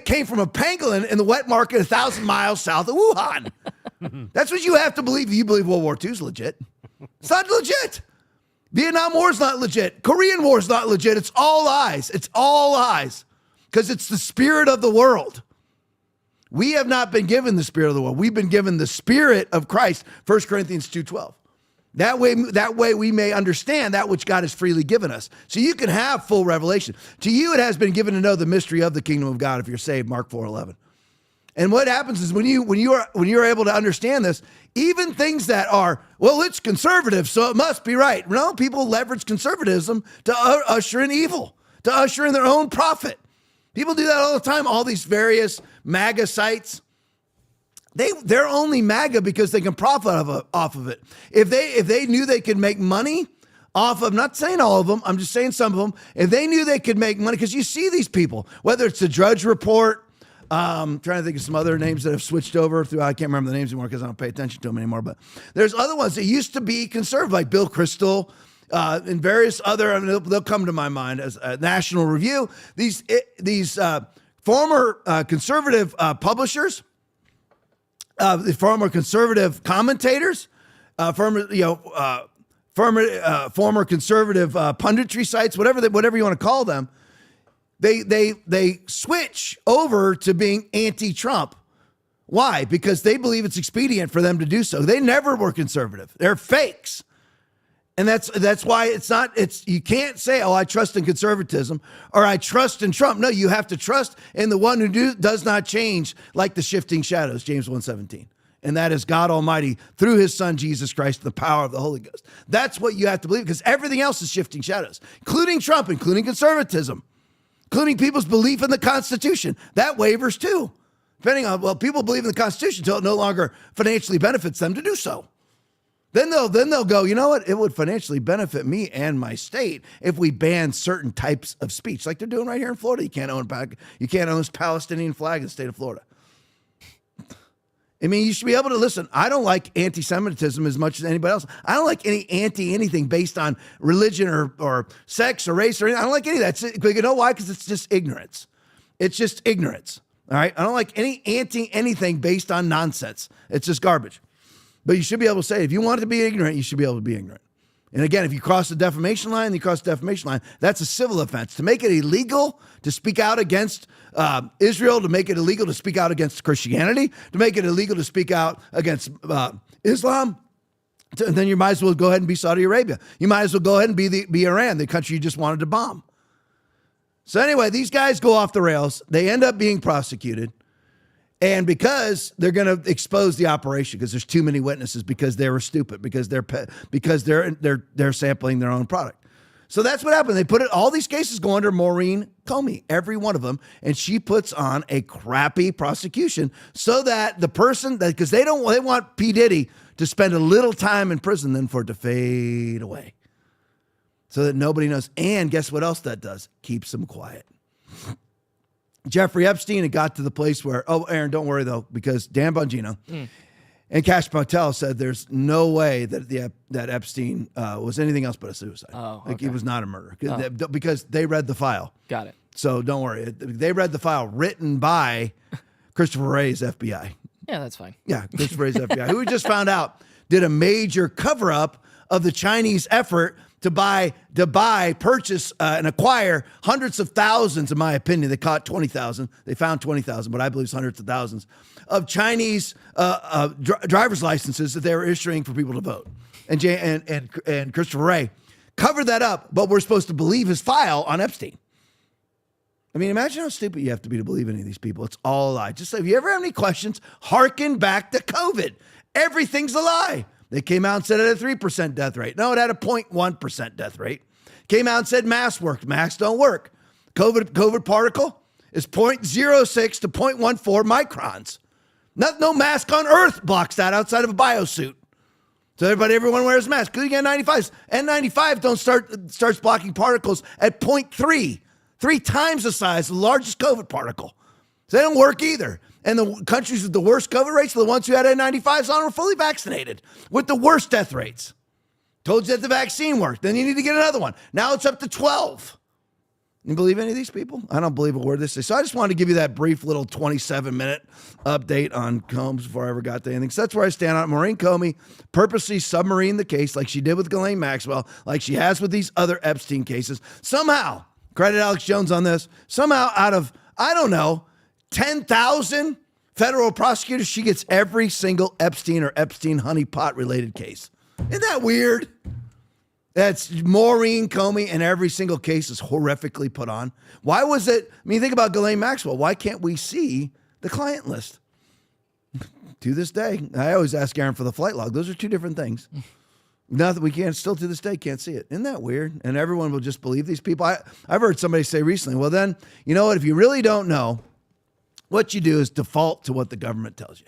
Speaker 18: came from a pangolin in the wet market 1,000 miles south of Wuhan. That's what you have to believe if you believe World War II is legit. It's not legit. Vietnam War is not legit. Korean War is not legit. It's all lies. It's all lies. Because it's the spirit of the world. We have not been given the spirit of the world. We've been given the spirit of Christ, 1 Corinthians 2:12. That way we may understand that which God has freely given us. So you can have full revelation. To you it has been given to know the mystery of the kingdom of God if you're saved, Mark 4:11. And what happens is when you're able to understand this, even things that are, well, it's conservative, so it must be right. No, people leverage conservatism to usher in evil. to usher in their own profit. People do that all the time. All these various MAGA sites, they're only MAGA because they can profit off of it. If they knew they could make money off of, I'm not saying all of them, I'm just saying some of them, if they knew they could make money, because you see these people, whether it's the Drudge Report, trying to think of some other names that have switched over through, I can't remember the names anymore because I don't pay attention to them anymore, but there's other ones that used to be conservative, like Bill Kristol, and various other, I mean, they'll come to my mind as a National Review. These former conservative publishers, the former conservative commentators, former conservative punditry sites, whatever you want to call them, they switch over to being anti-Trump. Why? Because they believe it's expedient for them to do so. They never were conservative. They're fakes. And that's why you can't say, oh, I trust in conservatism or I trust in Trump. No, you have to trust in the one who does not change like the shifting shadows, James 1:17. And that is God Almighty through his son, Jesus Christ, the power of the Holy Ghost. That's what you have to believe, because everything else is shifting shadows, including Trump, including conservatism, including people's belief in the Constitution. That wavers too, depending on, well, people believe in the Constitution until it no longer financially benefits them to do so. Then they'll go, you know what? It would financially benefit me and my state if we ban certain types of speech, like they're doing right here in Florida. You can't own a Palestinian flag in the state of Florida. I mean, you should be able to listen. I don't like anti-Semitism as much as anybody else. I don't like any anything based on religion or sex or race or anything. I don't like any of that. You know why? Because it's just ignorance. It's just ignorance. All right. I don't like any anything based on nonsense. It's just garbage. But you should be able to say, if you want to be ignorant, you should be able to be ignorant. And again, if you cross the defamation line, that's a civil offense. To make it illegal to speak out against Israel, to make it illegal to speak out against Christianity, to make it illegal to speak out against Islam, then you might as well go ahead and be Saudi Arabia. You might as well go ahead and be Iran, the country you just wanted to bomb. So anyway, these guys go off the rails. They end up being prosecuted. And because they're going to expose the operation, because there's too many witnesses, because they were stupid, because they're sampling their own product. So that's what happened. They all these cases go under Maureen Comey, every one of them, and she puts on a crappy prosecution so that the person because they want P. Diddy to spend a little time in prison, then for it to fade away, so that nobody knows. And guess what else that does? Keeps them quiet. Jeffrey Epstein had got to the place where, Aaron, don't worry though, because Dan Bongino and Cash Patel said there's no way that Epstein was anything else but a suicide.
Speaker 19: Oh, okay.
Speaker 18: Like he was not a murder because they read the file.
Speaker 19: Got it.
Speaker 18: So don't worry. They read the file written by Christopher Wray's FBI.
Speaker 19: Yeah, that's fine.
Speaker 18: Yeah, Christopher Wray's FBI, who we just found out did a major cover-up of the Chinese effort to purchase, and acquire hundreds of thousands, in my opinion. They caught 20,000. They found 20,000, but I believe it's hundreds of thousands of Chinese driver's licenses that they were issuing for people to vote. And Christopher Wray covered that up, but we're supposed to believe his file on Epstein. I mean, imagine how stupid you have to be to believe any of these people. It's all a lie. Just say, if you ever have any questions, hearken back to COVID. Everything's a lie. They came out and said it had a 3% death rate. No, it had a 0.1% death rate. Came out and said masks worked. Masks don't work. COVID particle is 0.06 to 0.14 microns. No mask on Earth blocks that outside of a biosuit. So everyone wears masks. Because you get N95s. N95 starts blocking particles at 0.3, 3 times the size of the largest COVID particle. So they don't work either. And the countries with the worst COVID rates are the ones who had N95s on were fully vaccinated with the worst death rates. Told you that the vaccine worked. Then you need to get another one. Now it's up to 12. You believe any of these people? I don't believe a word they say. So I just wanted to give you that brief little 27-minute update on Combs before I ever got to anything. So that's where I stand on it. Maureen Comey purposely submarined the case like she did with Ghislaine Maxwell, like she has with these other Epstein cases. Somehow, credit Alex Jones on this, somehow out of, 10,000 federal prosecutors, she gets every single Epstein or Epstein honeypot related case. Isn't that weird? That's Maureen Comey, and every single case is horrifically put on. Why was it? I mean, think about Ghislaine Maxwell. Why can't we see the client list? To this day, I always ask Aaron for the flight log. Those are two different things. Nothing. We can't, still to this day, can't see it. Isn't that weird? And everyone will just believe these people. I've heard somebody say recently, well, then, you know what? If you really don't know, what you do is default to what the government tells you.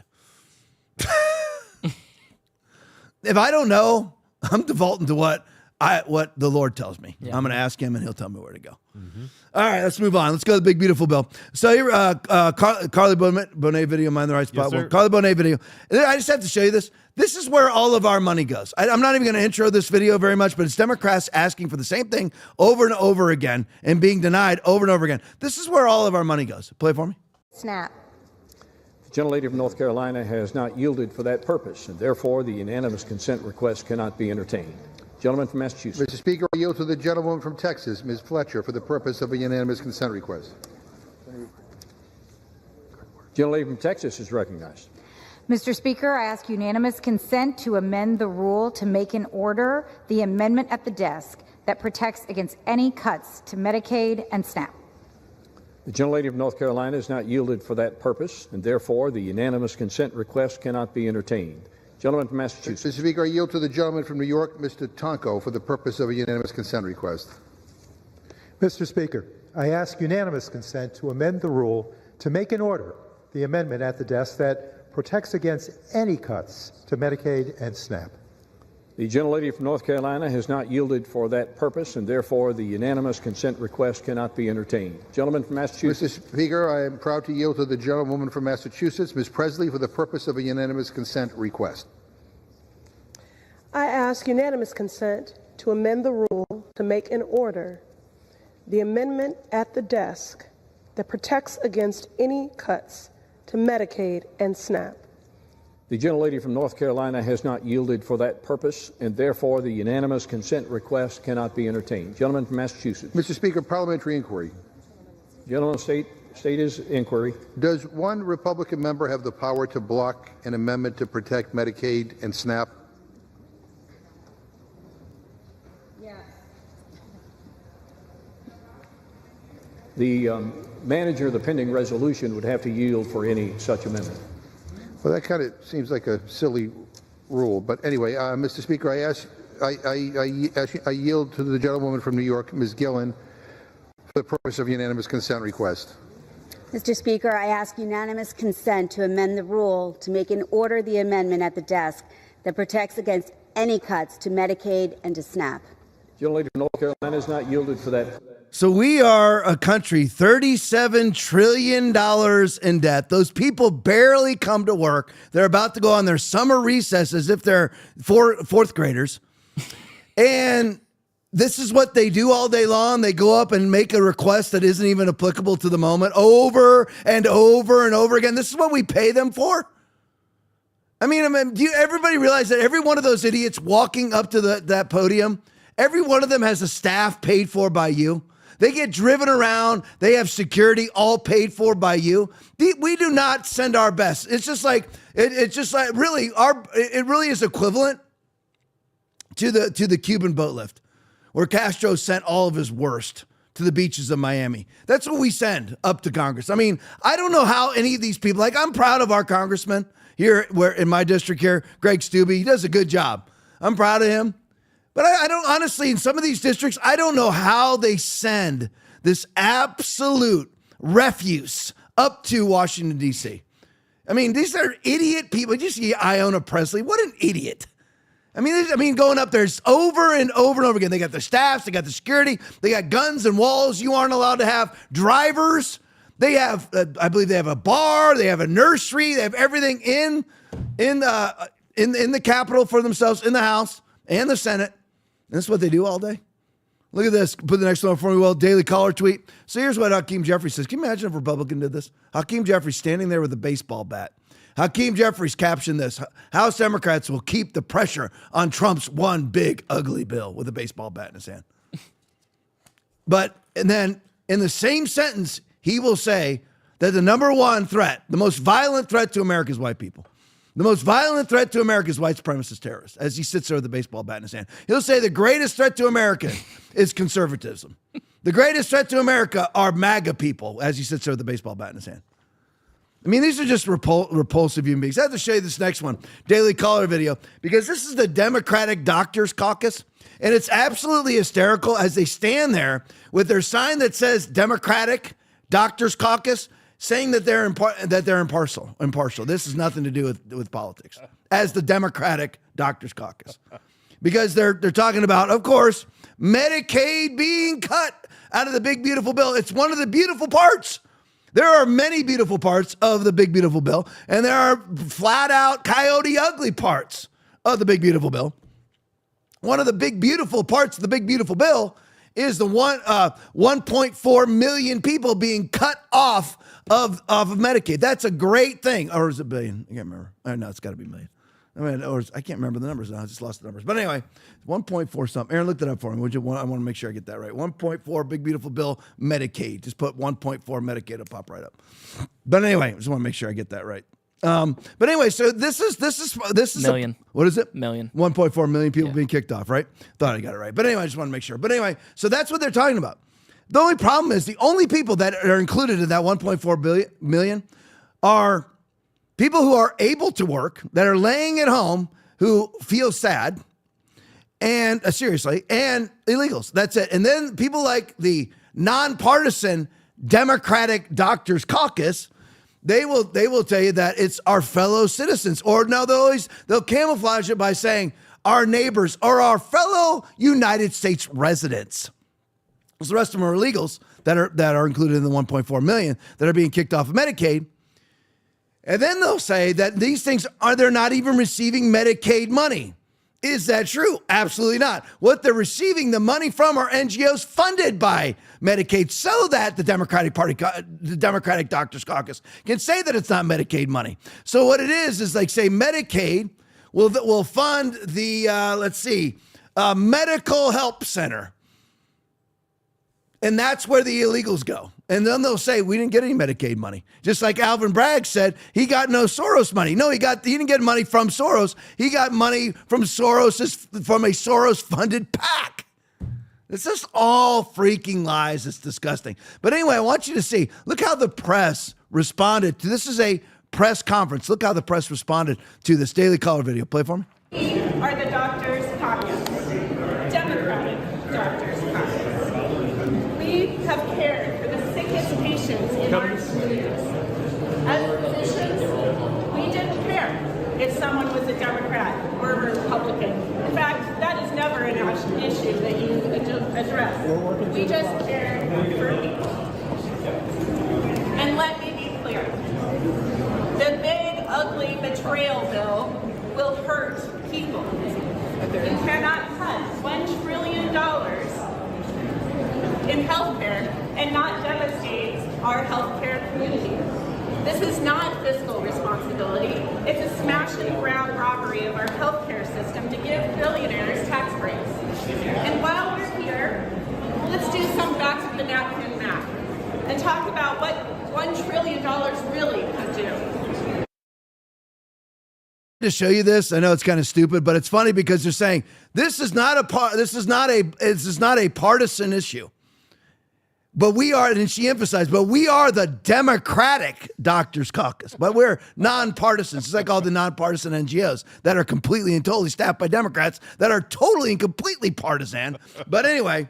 Speaker 18: If I don't know, I'm defaulting to what the Lord tells me. Yeah. I'm going to ask him and he'll tell me where to go. Mm-hmm. All right, let's move on. Let's go to the big, beautiful bill. So here, Carly Bonet video, Mind the Right Spot. Yes, Carly Bonet video. I just have to show you this. This is where all of our money goes. I'm not even going to intro this video very much, but it's Democrats asking for the same thing over and over again and being denied over and over again. This is where all of our money goes. Play it for me.
Speaker 19: Snap.
Speaker 20: The gentlelady of North Carolina has not yielded for that purpose, and therefore the unanimous consent request cannot be entertained. Gentleman from Massachusetts.
Speaker 21: Mr. Speaker, I yield to the gentlewoman from Texas, Ms. Fletcher, for the purpose of a unanimous consent request.
Speaker 20: Gentlelady from Texas is recognized.
Speaker 19: Mr. Speaker, I ask unanimous consent to amend the rule to make an order the amendment at the desk that protects against any cuts to Medicaid and SNAP.
Speaker 20: The gentlelady of North Carolina has not yielded for that purpose, and therefore the unanimous consent request cannot be entertained. Gentleman from Massachusetts.
Speaker 21: Mr. Speaker, I yield to the gentleman from New York, Mr. Tonko, for the purpose of a unanimous consent request.
Speaker 22: Mr. Speaker, I ask unanimous consent to amend the rule to make an order the amendment at the desk that protects against any cuts to Medicaid and SNAP.
Speaker 20: The gentlelady from North Carolina has not yielded for that purpose, and therefore the unanimous consent request cannot be entertained. Gentleman from Massachusetts.
Speaker 21: Mr. Speaker, I am proud to yield to the gentlewoman from Massachusetts, Ms. Presley, for the purpose of a unanimous consent request.
Speaker 23: I ask unanimous consent to amend the rule to make an order the amendment at the desk that protects against any cuts to Medicaid and SNAP.
Speaker 20: The gentlelady from North Carolina has not yielded for that purpose, and therefore the unanimous consent request cannot be entertained. Gentleman from Massachusetts.
Speaker 21: Mr. Speaker, parliamentary inquiry.
Speaker 20: Gentleman, state is inquiry.
Speaker 21: Does one Republican member have the power to block an amendment to protect Medicaid and SNAP?
Speaker 19: Yes.
Speaker 20: The manager of the pending resolution would have to yield for any such amendment.
Speaker 21: Well, that kind of seems like a silly rule. But anyway, Mr. Speaker, I yield to the gentlewoman from New York, Ms. Gillen, for the purpose of unanimous consent request.
Speaker 24: Mr. Speaker, I ask unanimous consent to amend the rule to make an order the amendment at the desk that protects against any cuts to Medicaid and to SNAP.
Speaker 20: Gentlelady from North Carolina has not yielded for that.
Speaker 18: So we are a country, $37 trillion in debt. Those people barely come to work. They're about to go on their summer recess as if they're fourth graders. And this is what they do all day long. They go up and make a request that isn't even applicable to the moment over and over and over again. This is what we pay them for. I mean, do everybody realize that every one of those idiots walking up to that podium, every one of them has a staff paid for by you. They get driven around. They have security all paid for by you. We do not send our best. It's just like it really is equivalent to the Cuban boat lift, where Castro sent all of his worst to the beaches of Miami. That's what we send up to Congress. I mean, I don't know how any of these people, like, I'm proud of our congressman here in my district here, Greg Steube. He does a good job. I'm proud of him. But I don't, honestly, in some of these districts, I don't know how they send this absolute refuse up to Washington, D.C. I mean, these are idiot people. You see Iona Presley. What an idiot. I mean, going up there over and over and over again. They got the staffs, they got the security, they got guns and walls you aren't allowed to have, drivers. They have, I believe they have a bar, they have a nursery, they have everything in the Capitol for themselves, in the House and the Senate. And this is what they do all day. Look at this. Put the next one for me. Well, Daily Caller tweet. So here's what Hakeem Jeffries says. Can you imagine if a Republican did this? Hakeem Jeffries standing there with a baseball bat. Hakeem Jeffries captioned this. House Democrats will keep the pressure on Trump's one big ugly bill, with a baseball bat in his hand. And then in the same sentence, he will say that the number one threat, the most violent threat to America is white people. The most violent threat to America is white supremacist terrorists, as he sits there with the baseball bat in his hand. He'll say the greatest threat to America is conservatism. The greatest threat to America are MAGA people, as he sits there with the baseball bat in his hand. I mean, these are just repulsive human beings. I have to show you this next one, Daily Caller video, because this is the Democratic Doctors Caucus, and it's absolutely hysterical as they stand there with their sign that says Democratic Doctors Caucus, saying that they're impartial. This has nothing to do with politics, as the Democratic Doctors Caucus, because they're talking about, of course, Medicaid being cut out of the big beautiful bill. It's one of the beautiful parts. There are many beautiful parts of the big beautiful bill, and there are flat out coyote ugly parts of the big beautiful bill. One of the big beautiful parts of the big beautiful bill is the 1.4 million people being cut off of Medicaid. That's a great thing. Or is it billion? I can't remember. No, it's got to be million. I mean, I can't remember the numbers now. I just lost the numbers. But anyway, 1.4 something. Aaron, look that up for me. I want to make sure I get that right. 1.4 big beautiful bill Medicaid. Just put 1.4 Medicaid. It'll pop right up. But anyway, I just want to make sure I get that right. But anyway, so this is
Speaker 1: million.
Speaker 18: What is it?
Speaker 1: Million.
Speaker 18: 1.4 million people being kicked off, right? Thought I got it right. But anyway, I just want to make sure. But anyway, so that's what they're talking about. The only problem is the only people that are included in that 1.4 million are people who are able to work, that are laying at home, who feel sad, and seriously, and illegals. That's it. And then people like the nonpartisan Democratic Doctors Caucus, they will tell you that it's our fellow citizens. Or no, they'll camouflage it by saying our neighbors or our fellow United States residents. So the rest of them are illegals that are included in the 1.4 million that are being kicked off of Medicaid. And then they'll say that these things they're not even receiving Medicaid money. Is that true? Absolutely not. What they're receiving the money from are NGOs funded by Medicaid, so that the Democratic Doctors Caucus can say that it's not Medicaid money. So what it is like, say Medicaid will fund the medical help center. And that's where the illegals go. And then they'll say, we didn't get any Medicaid money. Just like Alvin Bragg said, he got no Soros money. No, he didn't get money from Soros. He got money from a Soros-funded PAC. It's just all freaking lies. It's disgusting. But anyway, I want you to see, look how the press responded to, this is a press conference. Look how the press responded to this Daily Caller video. Play for me.
Speaker 3: We are the Doctors Caucus, Democratic Doctors Caucus. We have cared for the sickest patients in our communities. As physicians, we didn't care if someone was a Democrat or a Republican. In fact, that is never an issue that you address. We just care for people. And let me be clear. The big, ugly betrayal bill will hurt people. You cannot cut $1 trillion in healthcare and not devastate our healthcare community. This is not fiscal responsibility. It's a smash and grab robbery of our healthcare system to give billionaires tax breaks. And while we're here, let's do some back of the napkin math and talk about what $1 trillion really could do.
Speaker 18: To show you this, I know it's kind of stupid, but it's funny because they're saying this is not a partisan issue. But we are, and she emphasized, but we are the Democratic Doctors Caucus. But we're nonpartisan. It's like all the nonpartisan NGOs that are completely and totally staffed by Democrats that are totally and completely partisan. But anyway,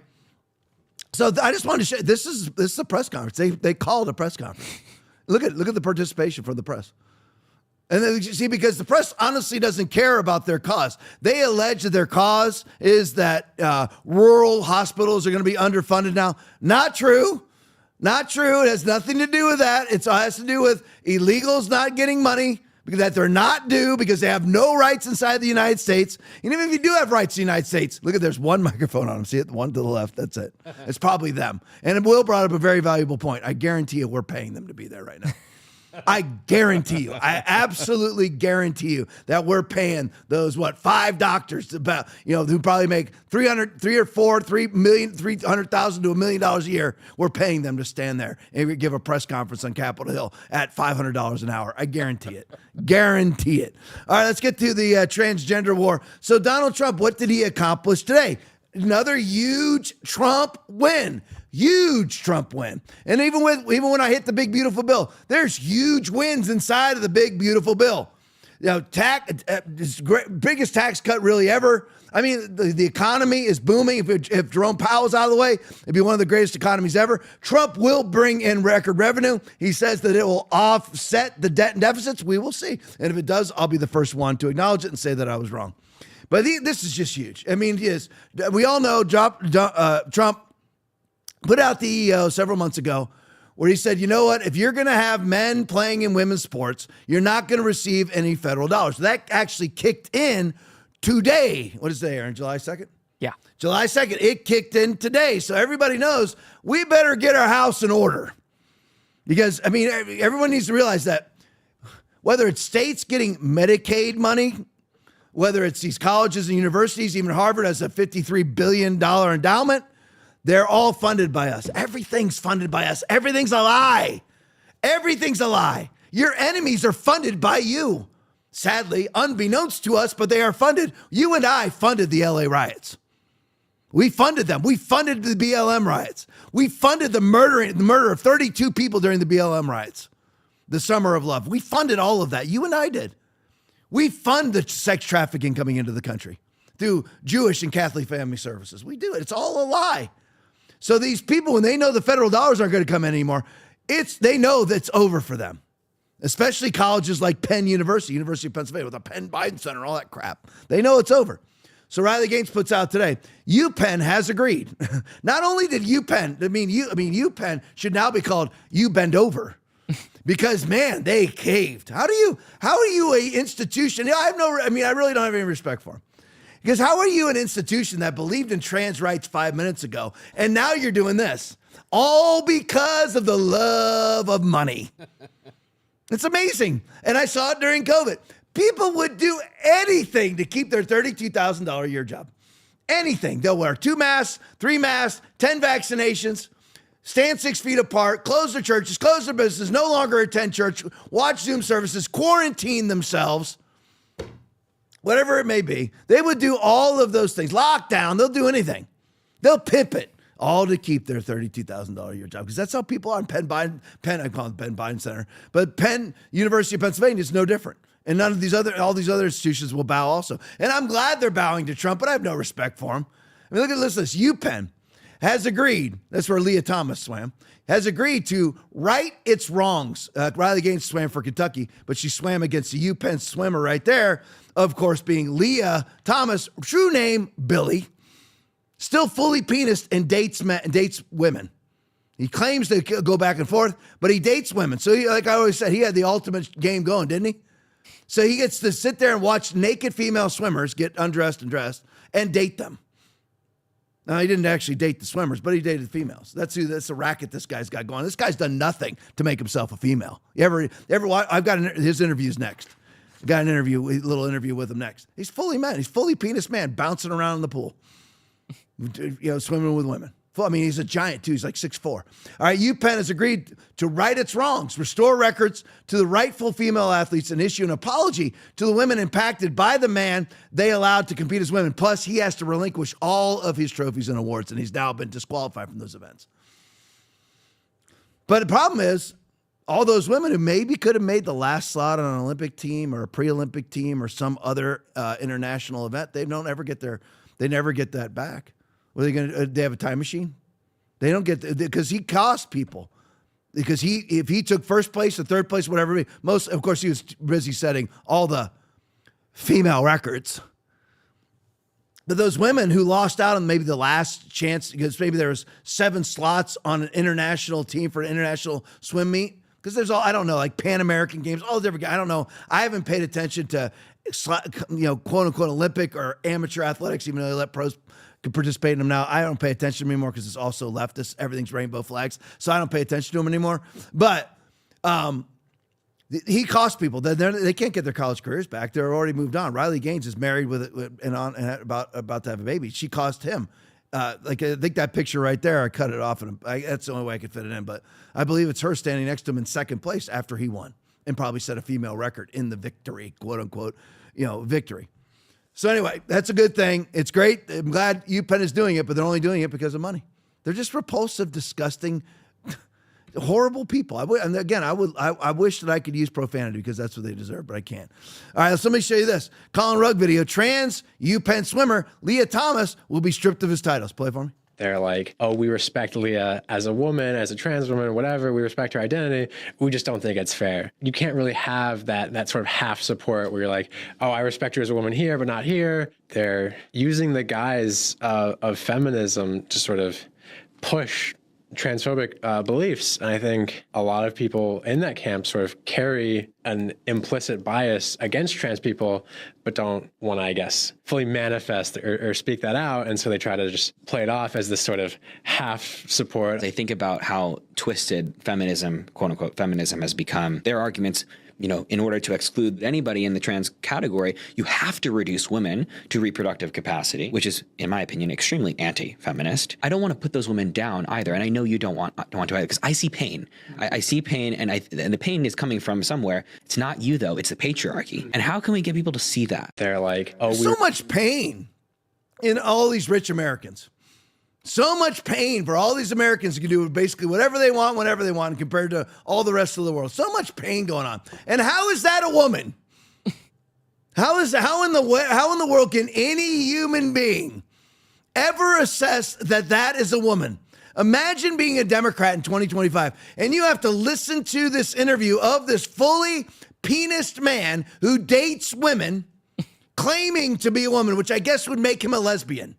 Speaker 18: so I just wanted to show, this is a press conference. They called a press conference. Look at the participation from the press. And then you see, because the press honestly doesn't care about their cause. They allege that their cause is that rural hospitals are going to be underfunded now. Not true. Not true. It has nothing to do with that. It has to do with illegals not getting money that they're not due because they have no rights inside the United States. And even if you do have rights in the United States, look at, there's one microphone on them. See it? One to the left. That's it. It's probably them. And Will brought up a very valuable point. I guarantee you we're paying them to be there right now. I guarantee you, I absolutely guarantee you that we're paying those, 5 doctors about, who probably make $300,000 to $1 million a year. We're paying them to stand there and give a press conference on Capitol Hill at $500 an hour. I guarantee it. Guarantee it. All right, let's get to the transgender war. So Donald Trump, what did he accomplish today? Another huge Trump win. Huge Trump win. And even when I hit the big, beautiful bill, there's huge wins inside of the big, beautiful bill. Biggest tax cut really ever. I mean, the economy is booming. If Jerome Powell's out of the way, it'd be one of the greatest economies ever. Trump will bring in record revenue. He says that it will offset the debt and deficits. We will see. And if it does, I'll be the first one to acknowledge it and say that I was wrong. But this is just huge. I mean, we all know Trump put out the EEO several months ago where he said, you know what, if you're going to have men playing in women's sports, you're not going to receive any federal dollars. So that actually kicked in today. What is today, Aaron? July 2nd?
Speaker 1: Yeah.
Speaker 18: July 2nd. It kicked in today. So everybody knows we better get our house in order. Because, I mean, everyone needs to realize that whether it's states getting Medicaid money, whether it's these colleges and universities, even Harvard has a $53 billion endowment, they're all funded by us. Everything's funded by us. Everything's a lie. Everything's a lie. Your enemies are funded by you. Sadly, unbeknownst to us, but they are funded. You and I funded the LA riots. We funded them. We funded the BLM riots. We funded the murder of 32 people during the BLM riots. The Summer of Love. We funded all of that. You and I did. We fund the sex trafficking coming into the country through Jewish and Catholic family services. We do it. It's all a lie. So these people, when they know the federal dollars aren't going to come in anymore, they know that's over for them. Especially colleges like Penn University, University of Pennsylvania, with the Penn Biden Center, all that crap. They know it's over. So Riley Gaines puts out today, UPenn has agreed. Not only did UPenn should now be called You Bend Over. Because, man, they caved. How are you a institution? I really don't have any respect for them. Because how are you an institution that believed in trans rights 5 minutes ago, and now you're doing this? All because of the love of money. It's amazing. And I saw it during COVID. People would do anything to keep their $32,000 a year job. Anything. They'll wear 2 masks, 3 masks, 10 vaccinations, stand 6 feet apart, close their churches, close their businesses, no longer attend church, watch Zoom services, quarantine themselves, whatever it may be. They would do all of those things. Lockdown, they'll do anything. They'll pimp it, all to keep their $32,000 a year job. Because that's how people on I call it Penn Biden Center, but Penn University of Pennsylvania is no different. And all these other institutions will bow also. And I'm glad they're bowing to Trump, but I have no respect for him. I mean, listen to this. UPenn has agreed, that's where Leah Thomas swam, has agreed to right its wrongs. Riley Gaines swam for Kentucky, but she swam against the UPenn swimmer right there, of course, being Leah Thomas, true name, Billy, still fully penised and dates women. He claims to go back and forth, but he dates women. So like I always said, he had the ultimate game going, didn't he? So he gets to sit there and watch naked female swimmers get undressed and dressed and date them. Now, he didn't actually date the swimmers, but he dated females. That's the racket this guy's got going. This guy's done nothing to make himself a female. You ever watch? I've got his interviews next. I've got a little interview with him next. He's fully man. He's fully penis man, bouncing around in the pool, swimming with women. I mean, he's a giant, too. He's like 6'4". All right, UPenn has agreed to right its wrongs, restore records to the rightful female athletes, and issue an apology to the women impacted by the man they allowed to compete as women. Plus, he has to relinquish all of his trophies and awards, and he's now been disqualified from those events. But the problem is, all those women who maybe could have made the last slot on an Olympic team or a pre-Olympic team or some other international event, they never get that back. What are they going to? They have a time machine. They don't get because he cost people. Because if he took first place or third place, whatever. Of course, he was busy setting all the female records. But those women who lost out on maybe the last chance because maybe there was 7 slots on an international team for an international swim meet. Because there's I don't know, like Pan American Games, all different. I don't know. I haven't paid attention to quote unquote Olympic or amateur athletics, even though they let pros participate in them now. I don't pay attention to them anymore because it's also leftist. Everything's rainbow flags. So I don't pay attention to them anymore. But he cost people. They can't get their college careers back. They're already moved on. Riley Gaines is married and about to have a baby. She cost him. I think that picture right there, I cut it off. That's the only way I could fit it in. But I believe it's her standing next to him in second place after he won and probably set a female record in the victory, quote unquote, victory. So anyway, that's a good thing. It's great. I'm glad UPenn is doing it, but they're only doing it because of money. They're just repulsive, disgusting, horrible people. I wish that I could use profanity because that's what they deserve, but I can't. All right, let me show you this. Colin Rugg video. Trans UPenn swimmer Leah Thomas will be stripped of his titles. Play for me.
Speaker 1: They're like, oh, we respect Leah as a woman, as a trans woman, whatever. We respect her identity. We just don't think it's fair. You can't really have that sort of half support where you're like, oh, I respect her as a woman here, but not here. They're using the guise of feminism to sort of push transphobic beliefs. And I think a lot of people in that camp sort of carry an implicit bias against trans people, but don't want to, I guess, fully manifest or speak that out. And so they try to just play it off as this sort of half support.
Speaker 4: They think about how twisted feminism, quote unquote, feminism has become. Their arguments, in order to exclude anybody in the trans category, you have to reduce women to reproductive capacity, which is, in my opinion, extremely anti-feminist. I don't want to put those women down either, and I know you don't want to either, because I see pain. I see pain, and the pain is coming from somewhere. It's not you, though. It's the patriarchy. And how can we get people to see that?
Speaker 1: They're like, oh,
Speaker 18: so much pain in all these rich Americans. So much pain for all these Americans who can do basically whatever they want, whenever they want, compared to all the rest of the world. So much pain going on. And how is that a woman? How in the world can any human being ever assess that is a woman? Imagine being a Democrat in 2025 and you have to listen to this interview of this fully penised man who dates women claiming to be a woman, which I guess would make him a lesbian.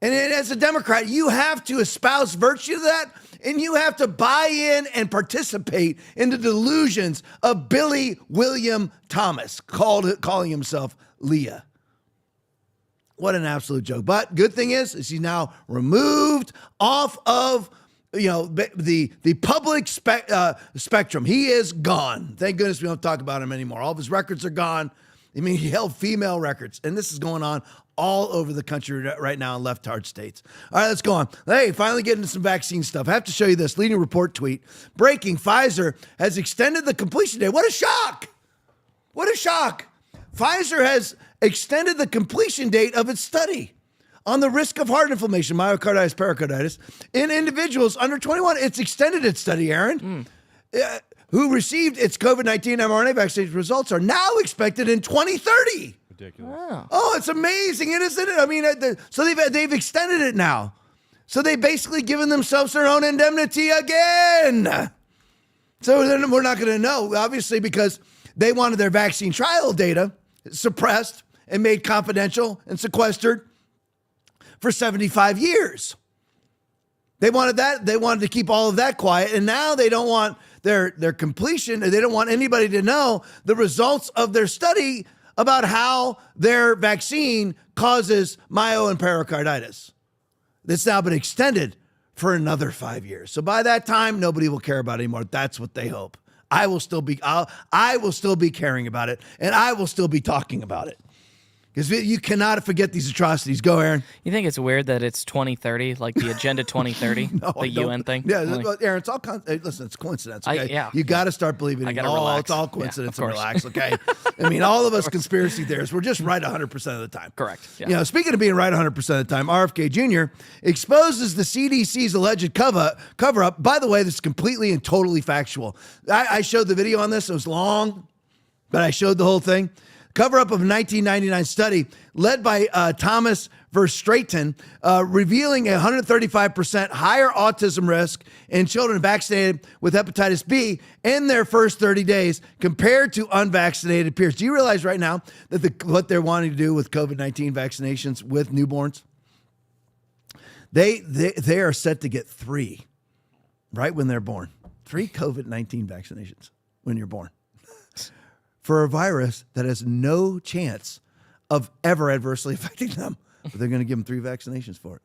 Speaker 18: And as a Democrat, you have to espouse virtue to that, and you have to buy in and participate in the delusions of Billy William Thomas, calling himself Leah. What an absolute joke. But good thing is he's now removed off of the public spectrum. He is gone. Thank goodness we don't talk about him anymore. All of his records are gone. I mean, he held female records, and this is going on all over the country right now in left-hard states. All right, let's go on. Hey, finally getting into some vaccine stuff. I have to show you this leading report tweet. Breaking, Pfizer has extended the completion date. What a shock! What a shock! Pfizer has extended the completion date of its study on the risk of heart inflammation, myocarditis, pericarditis, in individuals under 21. It's extended its study, Aaron. Who received its COVID-19 mRNA vaccine results are now expected in 2030.
Speaker 5: Ridiculous.
Speaker 18: Oh, it's amazing, isn't it? I mean, so they've extended it now. So they've basically given themselves their own indemnity again. So then we're not going to know, obviously, because they wanted their vaccine trial data suppressed and made confidential and sequestered for 75 years. They wanted that. They wanted to keep all of that quiet, and now they don't want their completion. They don't want anybody to know the results of their study about how their vaccine causes myo and pericarditis. That's now been extended for another 5 years. So by that time, nobody will care about it anymore. That's what they hope. I will still be caring about it, and I will still be talking about it. Because you cannot forget these atrocities. Go, Aaron.
Speaker 5: You think it's weird that it's 2030, like the Agenda 2030, the UN thing?
Speaker 18: Yeah, Aaron, it's all listen, it's coincidence. Okay? You got to start believing it.
Speaker 5: Relax.
Speaker 18: It's all coincidence and relax, okay? I mean, all of us conspiracy theorists, we're just right 100% of the time.
Speaker 5: Correct. Yeah.
Speaker 18: Speaking of being right 100% of the time, RFK Jr. exposes the CDC's alleged cover-up. By the way, this is completely and totally factual. I showed the video on this. It was long, but I showed the whole thing. Cover-up of a 1999 study led by Thomas Verstraeten, revealing a 135% higher autism risk in children vaccinated with hepatitis B in their first 30 days compared to unvaccinated peers. Do you realize right now that what they're wanting to do with COVID-19 vaccinations with newborns? They are set to get 3 right when they're born. 3 COVID-19 vaccinations when you're born. For a virus that has no chance of ever adversely affecting them. But they're going to give them 3 vaccinations for it.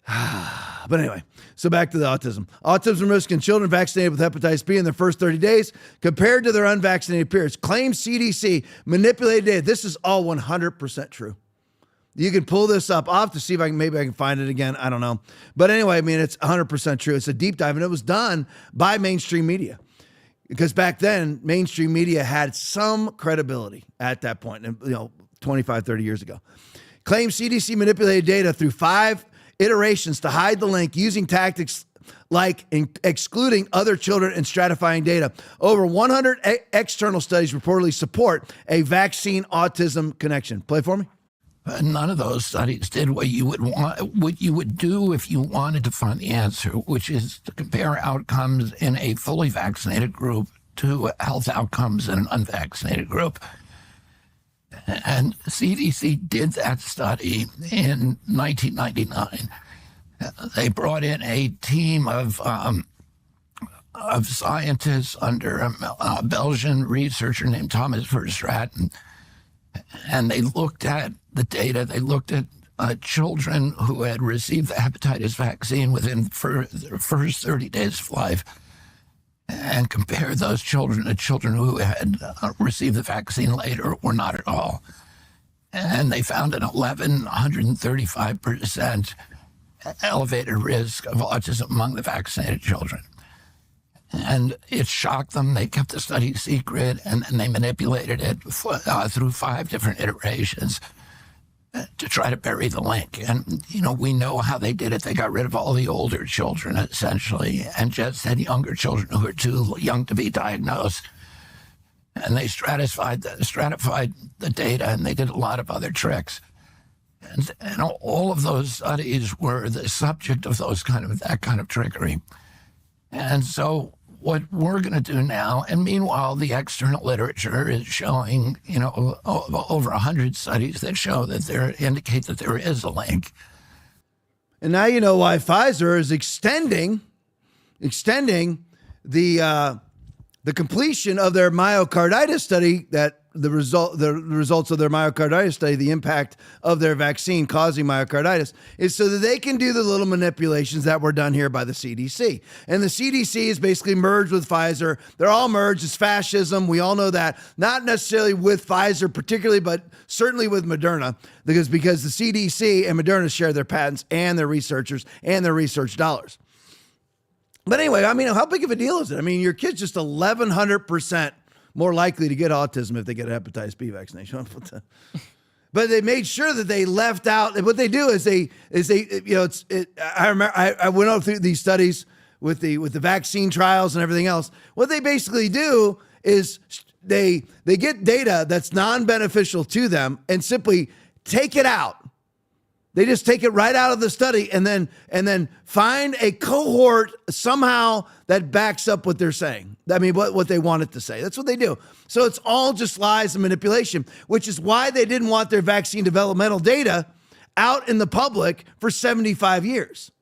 Speaker 18: But anyway, so back to the autism. Autism risk in children vaccinated with hepatitis B in their first 30 days compared to their unvaccinated peers. Claims CDC manipulated data. This is all 100% true. You can pull this up. I'll have to see if maybe I can find it again. I don't know. But anyway, I mean, it's 100% true. It's a deep dive, and it was done by mainstream media. Because back then, mainstream media had some credibility at that point, 25, 30 years ago. claims CDC manipulated data through 5 iterations to hide the link using tactics like excluding other children and stratifying data. Over 100 external studies reportedly support a vaccine autism connection. Play for me.
Speaker 6: None of those studies did what you would do if you wanted to find the answer, which is to compare outcomes in a fully vaccinated group to health outcomes in an unvaccinated group. And CDC did that study in 1999. They brought in a team of scientists under a Belgian researcher named Thomas Verstraeten, and they looked at the data. They looked at children who had received the hepatitis vaccine within the first 30 days of life, and compared those children to children who had received the vaccine later or not at all. And they found an 135% elevated risk of autism among the vaccinated children. And it shocked them. They kept the study secret, and then they manipulated it through 5 different iterations to try to bury the link. And, we know how they did it. They got rid of all the older children, essentially, and just had younger children who were too young to be diagnosed. And they stratified the data, and they did a lot of other tricks. And all of those studies were the subject of that kind of trickery. And so what we're going to do now, and meanwhile, the external literature is showing, over 100 studies that show that indicate that there is a link.
Speaker 18: And now you know why Pfizer is extending the completion of their myocarditis study, that the results of their myocarditis study, the impact of their vaccine causing myocarditis, is so that they can do the little manipulations that were done here by the CDC. And the CDC is basically merged with Pfizer. They're all merged. It's fascism. We all know that. Not necessarily with Pfizer particularly, but certainly with Moderna, because the CDC and Moderna share their patents and their researchers and their research dollars. But anyway, how big of a deal is it? Your kid's just 1,100% more likely to get autism if they get a hepatitis B vaccination. But they made sure that they left out. What they do is I remember I went over through these studies with the vaccine trials and everything else. What they basically do is they get data that's non-beneficial to them and simply take it out. They just take it right out of the study and then find a cohort somehow that backs up what they're saying. What they want it to say. That's what they do. So it's all just lies and manipulation, which is why they didn't want their vaccine developmental data out in the public for 75 years.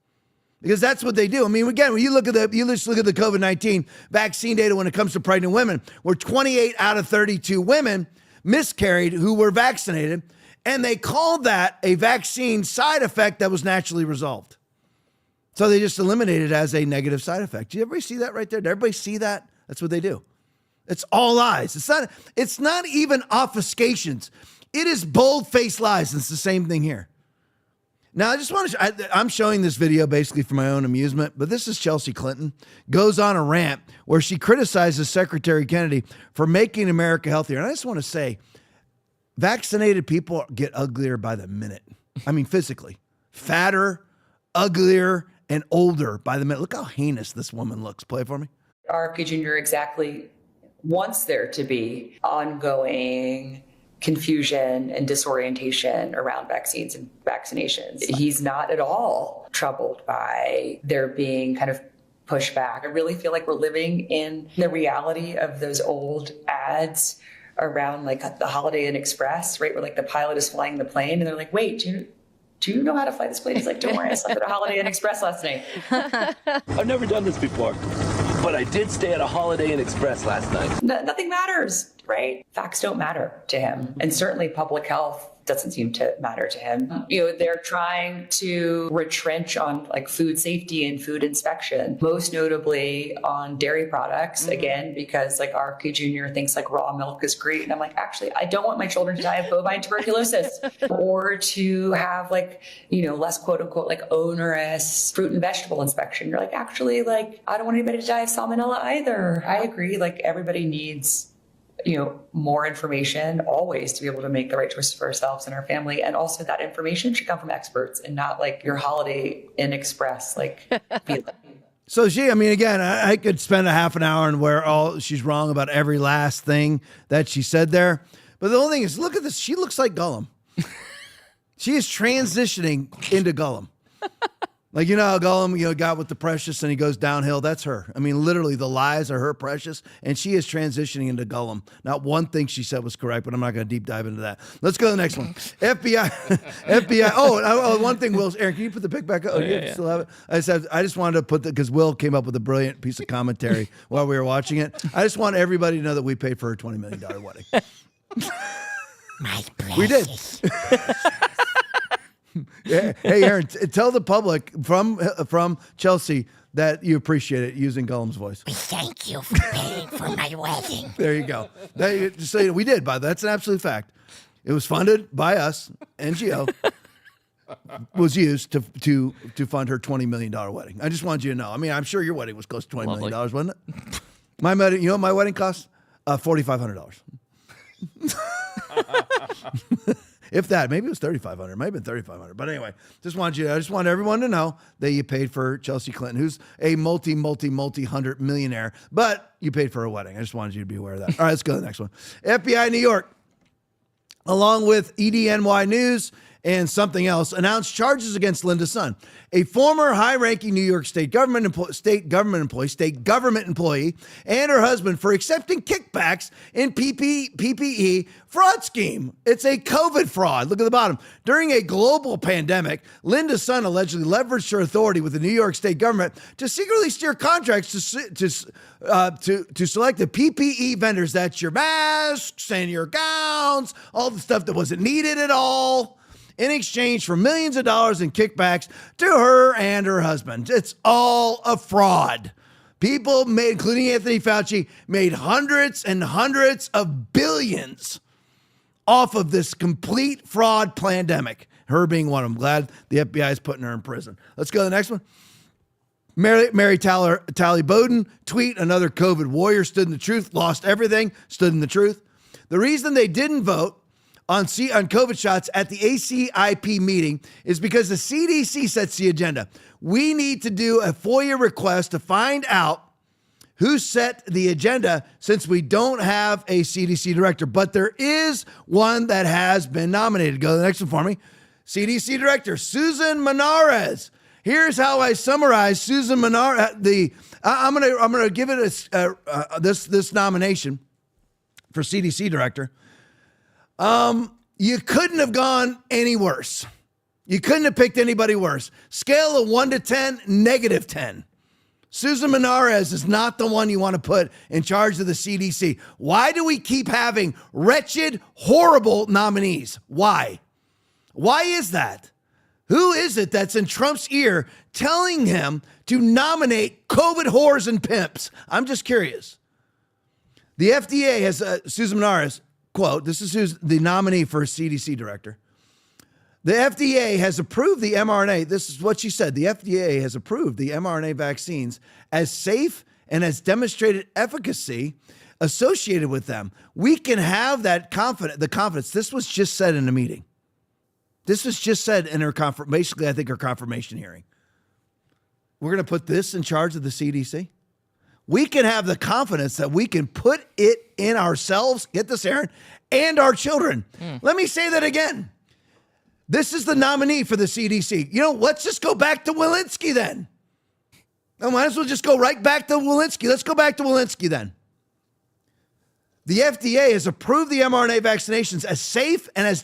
Speaker 18: Because that's what they do. Again, when you just look at the COVID-19 vaccine data when it comes to pregnant women, where 28 out of 32 women miscarried who were vaccinated. And they called that a vaccine side effect that was naturally resolved. So they just eliminated it as a negative side effect. Did everybody see that right there? Did everybody see that? That's what they do. It's all lies. It's not even obfuscations. It is bold-faced lies. It's the same thing here. Now, I just want to I'm showing this video basically for my own amusement, but this is Chelsea Clinton. Goes on a rant where she criticizes Secretary Kennedy for making America healthier. And I just want to say, vaccinated people get uglier by the minute. Physically. Fatter, uglier, and older by the minute. Look how heinous this woman looks. Play it for me.
Speaker 7: RFK Jr. exactly wants there to be ongoing confusion and disorientation around vaccines and vaccinations. He's not at all troubled by there being kind of pushback. I really feel like we're living in the reality of those old ads around the Holiday Inn Express, right? Where the pilot is flying the plane and they're like, wait, do you know how to fly this plane? He's like, don't worry, I slept at a Holiday Inn Express last night.
Speaker 8: I've never done this before, but I did stay at a Holiday Inn Express last night.
Speaker 7: Nothing matters, right? Facts don't matter to him. And certainly public health doesn't seem to matter to him. They're trying to retrench on food safety and food inspection, most notably on dairy products, again, because RFK Jr. thinks raw milk is great. And I'm like, actually, I don't want my children to die of bovine tuberculosis or to have less quote unquote onerous fruit and vegetable inspection. You're actually I don't want anybody to die of salmonella either. I agree. Everybody needs more information always to be able to make the right choices for ourselves and our family. And also that information should come from experts and not like your Holiday Inn Express, feeling.
Speaker 18: So again, I could spend a half an hour on where she's wrong about every last thing that she said there. But the only thing is, look at this. She looks like Gollum. She is transitioning into Gollum. Like, how Gollum, got with the precious and he goes downhill. That's her. I mean, literally the lies are her precious. And she is transitioning into Gollum. Not one thing she said was correct, but I'm not going to deep dive into that. Let's go to the next one. FBI. Oh, one thing, Will. Aaron, can you put the pic back up? Still have it? I just wanted to put because Will came up with a brilliant piece of commentary while we were watching it. I just want everybody to know that we paid for her $20 million wedding.
Speaker 9: My precious.
Speaker 18: We did. Hey, Aaron, tell the public from Chelsea that you appreciate it using Gollum's voice.
Speaker 9: Thank you for paying for my wedding.
Speaker 18: There you go. Just say we did, that's an absolute fact. It was funded by us. NGO was used to fund her $20 million wedding. I just wanted you to know. I mean, I'm sure your wedding was close to $20 million, wasn't it? My wedding, you know what my wedding cost? $4,500. If that, maybe it was $3,500. It might have been $3,500. But anyway, I just want everyone to know that you paid for Chelsea Clinton, who's a multi-hundred millionaire, but you paid for her wedding. I just wanted you to be aware of that. All right, let's go to the next one. FBI New York, along with EDNY News and something else, announced charges against Linda Sun, a former high-ranking New York state government employee, and her husband for accepting kickbacks in PPE fraud scheme. It's a COVID fraud. Look at the bottom. During a global pandemic, Linda Sun allegedly leveraged her authority with the New York state government to secretly steer contracts to select the PPE vendors. That's your masks and your gowns, all the stuff that wasn't needed at all, in exchange for millions of dollars in kickbacks to her and her husband. It's all a fraud. People including Anthony Fauci, made hundreds and hundreds of billions off of this complete fraud pandemic. Her being one of them. Glad the FBI is putting her in prison. Let's go to the next one. Mary Talley Bowden tweet, another COVID warrior stood in the truth, lost everything, stood in the truth. The reason they didn't vote on COVID shots at the ACIP meeting is because the CDC sets the agenda. We need to do a FOIA request to find out who set the agenda since we don't have a CDC director. But there is one that has been nominated. Go to the next one for me. CDC director, Susan Manarez. Here's how I summarize Susan Manarez. I'm gonna give it this nomination for CDC director. You couldn't have gone any worse. You couldn't have picked anybody worse. Scale of 1 to 10, -10. Susan Manarez is not the one you want to put in charge of the CDC. Why do we keep having wretched, horrible nominees? Why? Why is that? Who is it that's in Trump's ear telling him to nominate COVID whores and pimps? I'm just curious. The FDA has, Susan Manarez, quote, this is who's the nominee for CDC director. The FDA has approved the mRNA. This is what she said. The FDA has approved the mRNA vaccines as safe and has demonstrated efficacy associated with them. We can have the confidence. This was just said in a meeting. This was just said in her basically, I think, her confirmation hearing. We're going to put this in charge of the CDC. We can have the confidence that we can put it in ourselves, get this, Aaron, and our children. Let me say that again. This is the nominee for the CDC. Let's just go back to Walensky then. I might as well just go right back to Walensky. Let's go back to Walensky then. The FDA has approved the mRNA vaccinations as safe and has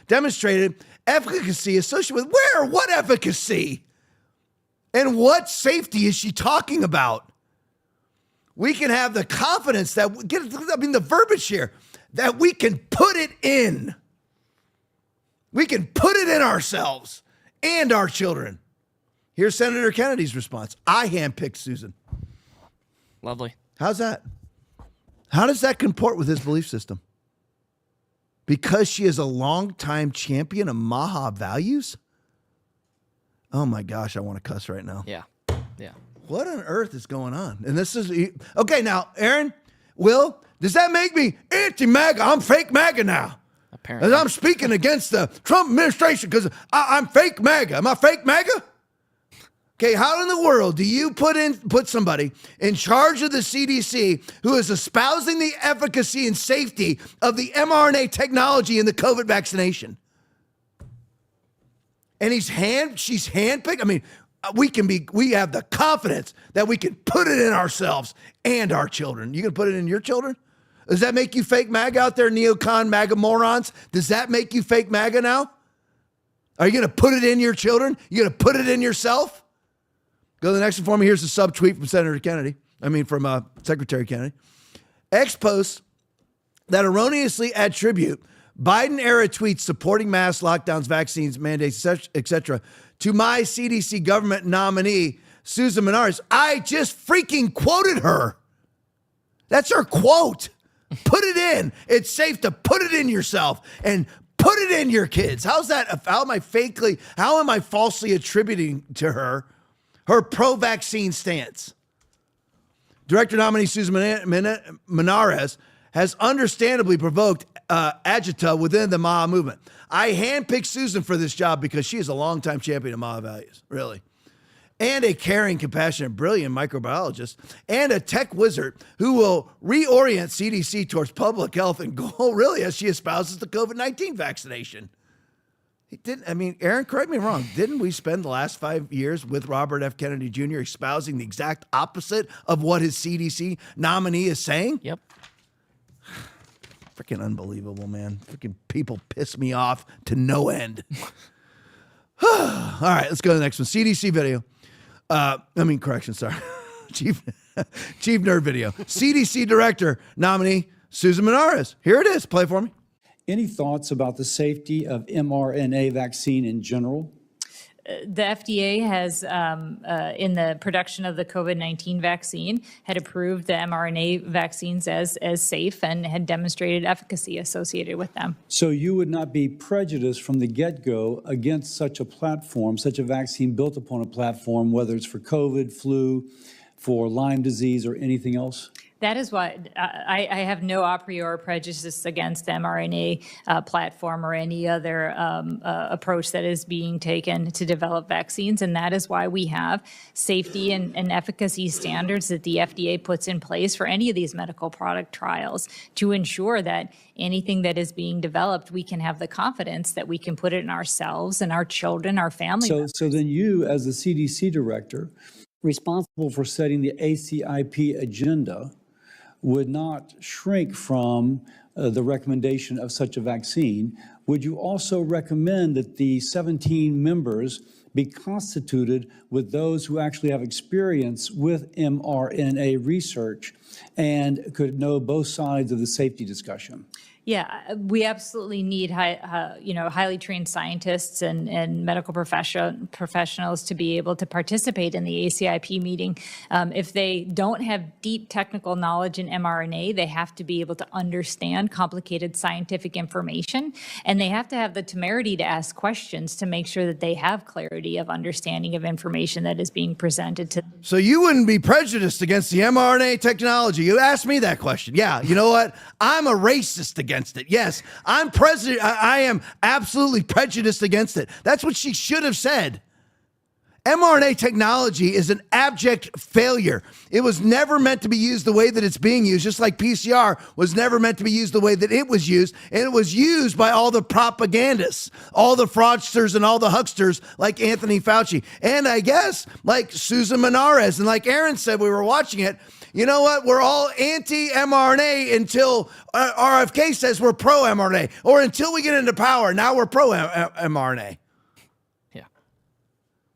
Speaker 18: demonstrated efficacy associated with where? What efficacy? And what safety is she talking about? We can have the confidence that, the verbiage here, that we can put it in. We can put it in ourselves and our children. Here's Senator Kennedy's response. I handpicked Susan.
Speaker 5: Lovely.
Speaker 18: How's that? How does that comport with his belief system? Because she is a longtime champion of Maha values? Oh my gosh, I want to cuss right now.
Speaker 5: Yeah.
Speaker 18: What on earth is going on? And this is, okay, now, Aaron, Will, Does that make me anti-MAGA? I'm fake MAGA now.
Speaker 5: Apparently.
Speaker 18: And I'm speaking against the Trump administration because I'm fake MAGA. Am I fake MAGA? Okay, how in the world do you put somebody in charge of the CDC who is espousing the efficacy and safety of the mRNA technology in the COVID vaccination? And she's handpicked. I mean, we have the confidence that we can put it in ourselves and our children. You can put it in your children? Does that make you fake MAGA out there, neocon MAGA morons? Does that make you fake MAGA now? Are you going to put it in your children? You going to put it in yourself? Go to the next one for me. Here's a subtweet from from Secretary Kennedy. X posts that erroneously attribute Biden-era tweets supporting mass lockdowns, vaccines, mandates, etc., to my CDC government nominee, Susan Menares. I just freaking quoted her. That's her quote. Put it in. It's safe to put it in yourself and put it in your kids. How's that? How am I falsely attributing to her pro-vaccine stance? Director nominee Susan Menares has understandably provoked agita within the MAHA movement. I handpicked Susan for this job because she is a longtime champion of MAHA values, really. And a caring, compassionate, brilliant microbiologist, and a tech wizard who will reorient CDC towards public health and goal, really, as she espouses the COVID-19 vaccination. Aaron, correct me if I'm wrong. Didn't we spend the last 5 years with Robert F. Kennedy Jr. espousing the exact opposite of what his CDC nominee is saying?
Speaker 5: Yep.
Speaker 18: Freaking unbelievable, man. Freaking people piss me off to no end. All right, let's go to the next one. CDC video. Chief Nerd video. CDC Director nominee Susan Menares. Here it is. Play for me.
Speaker 10: Any thoughts about the safety of mRNA vaccine in general?
Speaker 11: The FDA has, in the production of the COVID-19 vaccine, had approved the mRNA vaccines as safe and had demonstrated efficacy associated with them.
Speaker 10: So you would not be prejudiced from the get-go against such a platform, such a vaccine built upon a platform, whether it's for COVID, flu, for Lyme disease, or anything else?
Speaker 11: That is why I have no a priori prejudice against the mRNA platform or any other approach that is being taken to develop vaccines. And that is why we have safety and efficacy standards that the FDA puts in place for any of these medical product trials to ensure that anything that is being developed, we can have the confidence that we can put it in ourselves and our children, our family members.
Speaker 10: So then you, as the CDC director, responsible for setting the ACIP agenda, would not shrink from the recommendation of such a vaccine. Would you also recommend that the 17 members be constituted with those who actually have experience with mRNA research and could know both sides of the safety discussion?
Speaker 11: Yeah, we absolutely need highly trained scientists and medical professionals to be able to participate in the ACIP meeting. If they don't have deep technical knowledge in mRNA, they have to be able to understand complicated scientific information, and they have to have the temerity to ask questions to make sure that they have clarity of understanding of information that is being presented to them.
Speaker 18: So you wouldn't be prejudiced against the mRNA technology? You asked me that question. Yeah, you know what? I'm a racist against it. Yes, I am absolutely prejudiced against it. That's what she should have said. mRNA technology is an abject failure. It was never meant to be used the way that it's being used, just like PCR was never meant to be used the way that it was used. And it was used by all the propagandists, all the fraudsters and all the hucksters like Anthony Fauci. And I guess like Susan Menares. And like Aaron said, we were watching it. You know what? We're all anti-mRNA until RFK says we're pro-mRNA, or until we get into power. Now we're pro-mRNA.
Speaker 5: Yeah.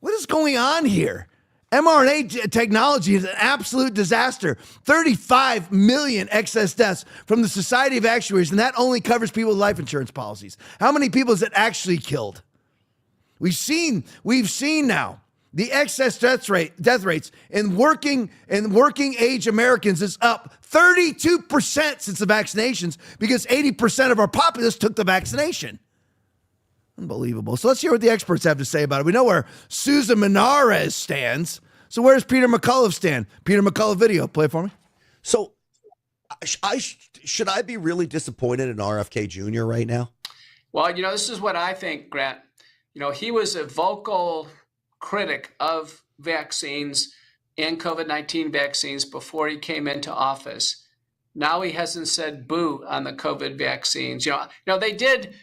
Speaker 18: What is going on here? mRNA technology is an absolute disaster. 35 million excess deaths from the Society of Actuaries, and that only covers people with life insurance policies. How many people is it actually killed? We've seen now. The excess death rates in working age Americans is up 32% since the vaccinations because 80% of our populace took the vaccination. Unbelievable. So let's hear what the experts have to say about it. We know where Susan Menares stands. So where does Peter McCullough stand? Peter McCullough video. Play it for me.
Speaker 12: So
Speaker 2: should I be really disappointed in RFK Jr. right now?
Speaker 12: Well, this is what I think, Grant. He was a vocal critic of vaccines and COVID-19 vaccines before he came into office. Now he hasn't said boo on the COVID vaccines. They did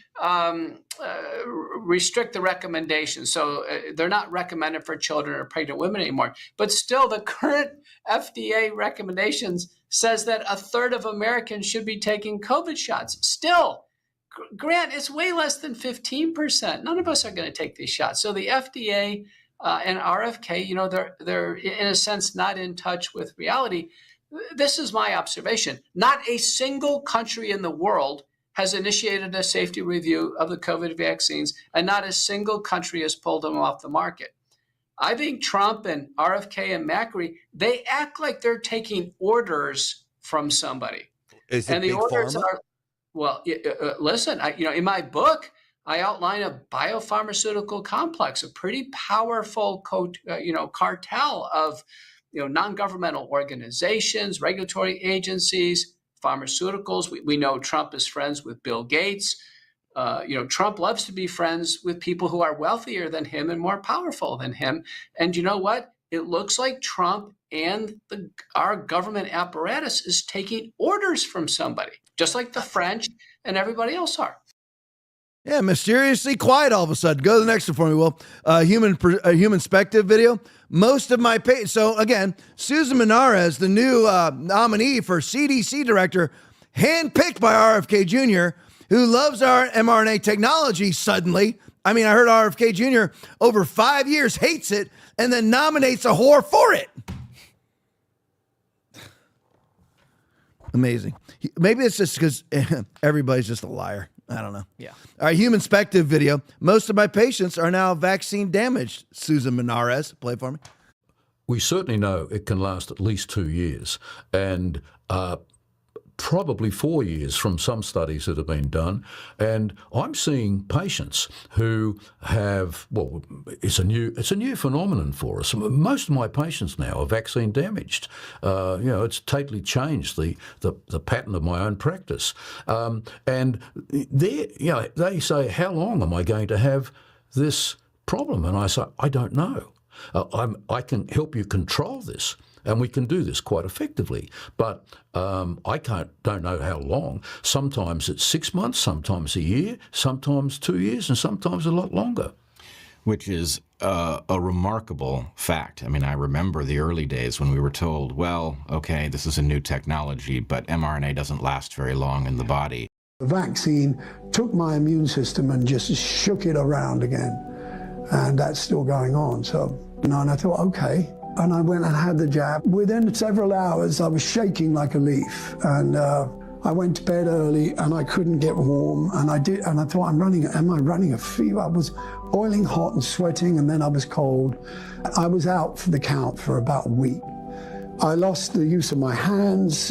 Speaker 12: restrict the recommendations, so they're not recommended for children or pregnant women anymore. But still, the current FDA recommendations says that a third of Americans should be taking COVID shots. Still, Grant, it's way less than 15%. None of us are going to take these shots. So the FDA and RFK, they're in a sense not in touch with reality. This is my observation. Not a single country in the world has initiated a safety review of the COVID vaccines, and not a single country has pulled them off the market. I think Trump and RFK and Macri, they act like they're taking orders from somebody.
Speaker 2: Is it
Speaker 12: and the
Speaker 2: big
Speaker 12: orders
Speaker 2: pharma?
Speaker 12: are, well, listen, in my book, I outline a biopharmaceutical complex, a pretty powerful, cartel of, non-governmental organizations, regulatory agencies, pharmaceuticals. We know Trump is friends with Bill Gates. Trump loves to be friends with people who are wealthier than him and more powerful than him. And you know what? It looks like Trump and our government apparatus is taking orders from somebody, just like the French and everybody else are.
Speaker 18: Yeah, mysteriously quiet all of a sudden. Go to the next one for me, Will. Human perspective video. Most of my so again, Susan Minares, the new nominee for CDC director, handpicked by RFK Jr., who loves our mRNA technology suddenly. I mean, I heard RFK Jr. over 5 years hates it and then nominates a whore for it. Amazing. Maybe it's just because everybody's just a liar. I don't know.
Speaker 5: Yeah.
Speaker 18: All right, human perspective video. Most of my patients are now vaccine damaged. Susan Minares, play it for me.
Speaker 13: We certainly know it can last at least 2 years and probably 4 years from some studies that have been done. And I'm seeing patients who have, well, it's a new phenomenon for us. Most of my patients now are vaccine damaged. It's totally changed the pattern of my own practice. And they say, how long am I going to have this problem? And I say, I don't know. I can help you control this. And we can do this quite effectively, but I don't know how long. Sometimes it's 6 months, sometimes a year, sometimes 2 years, and sometimes a lot longer.
Speaker 14: Which is a remarkable fact. I mean, I remember the early days when we were told, well, okay, this is a new technology, but mRNA doesn't last very long in the body.
Speaker 25: The vaccine took my immune system and just shook it around again, and that's still going on. So, and I thought, okay. And I went and had the jab. Within several hours, I was shaking like a leaf. And I went to bed early and I couldn't get warm. And I thought, am I running a fever? I was boiling hot and sweating, and then I was cold. I was out for the count for about a week. I lost the use of my hands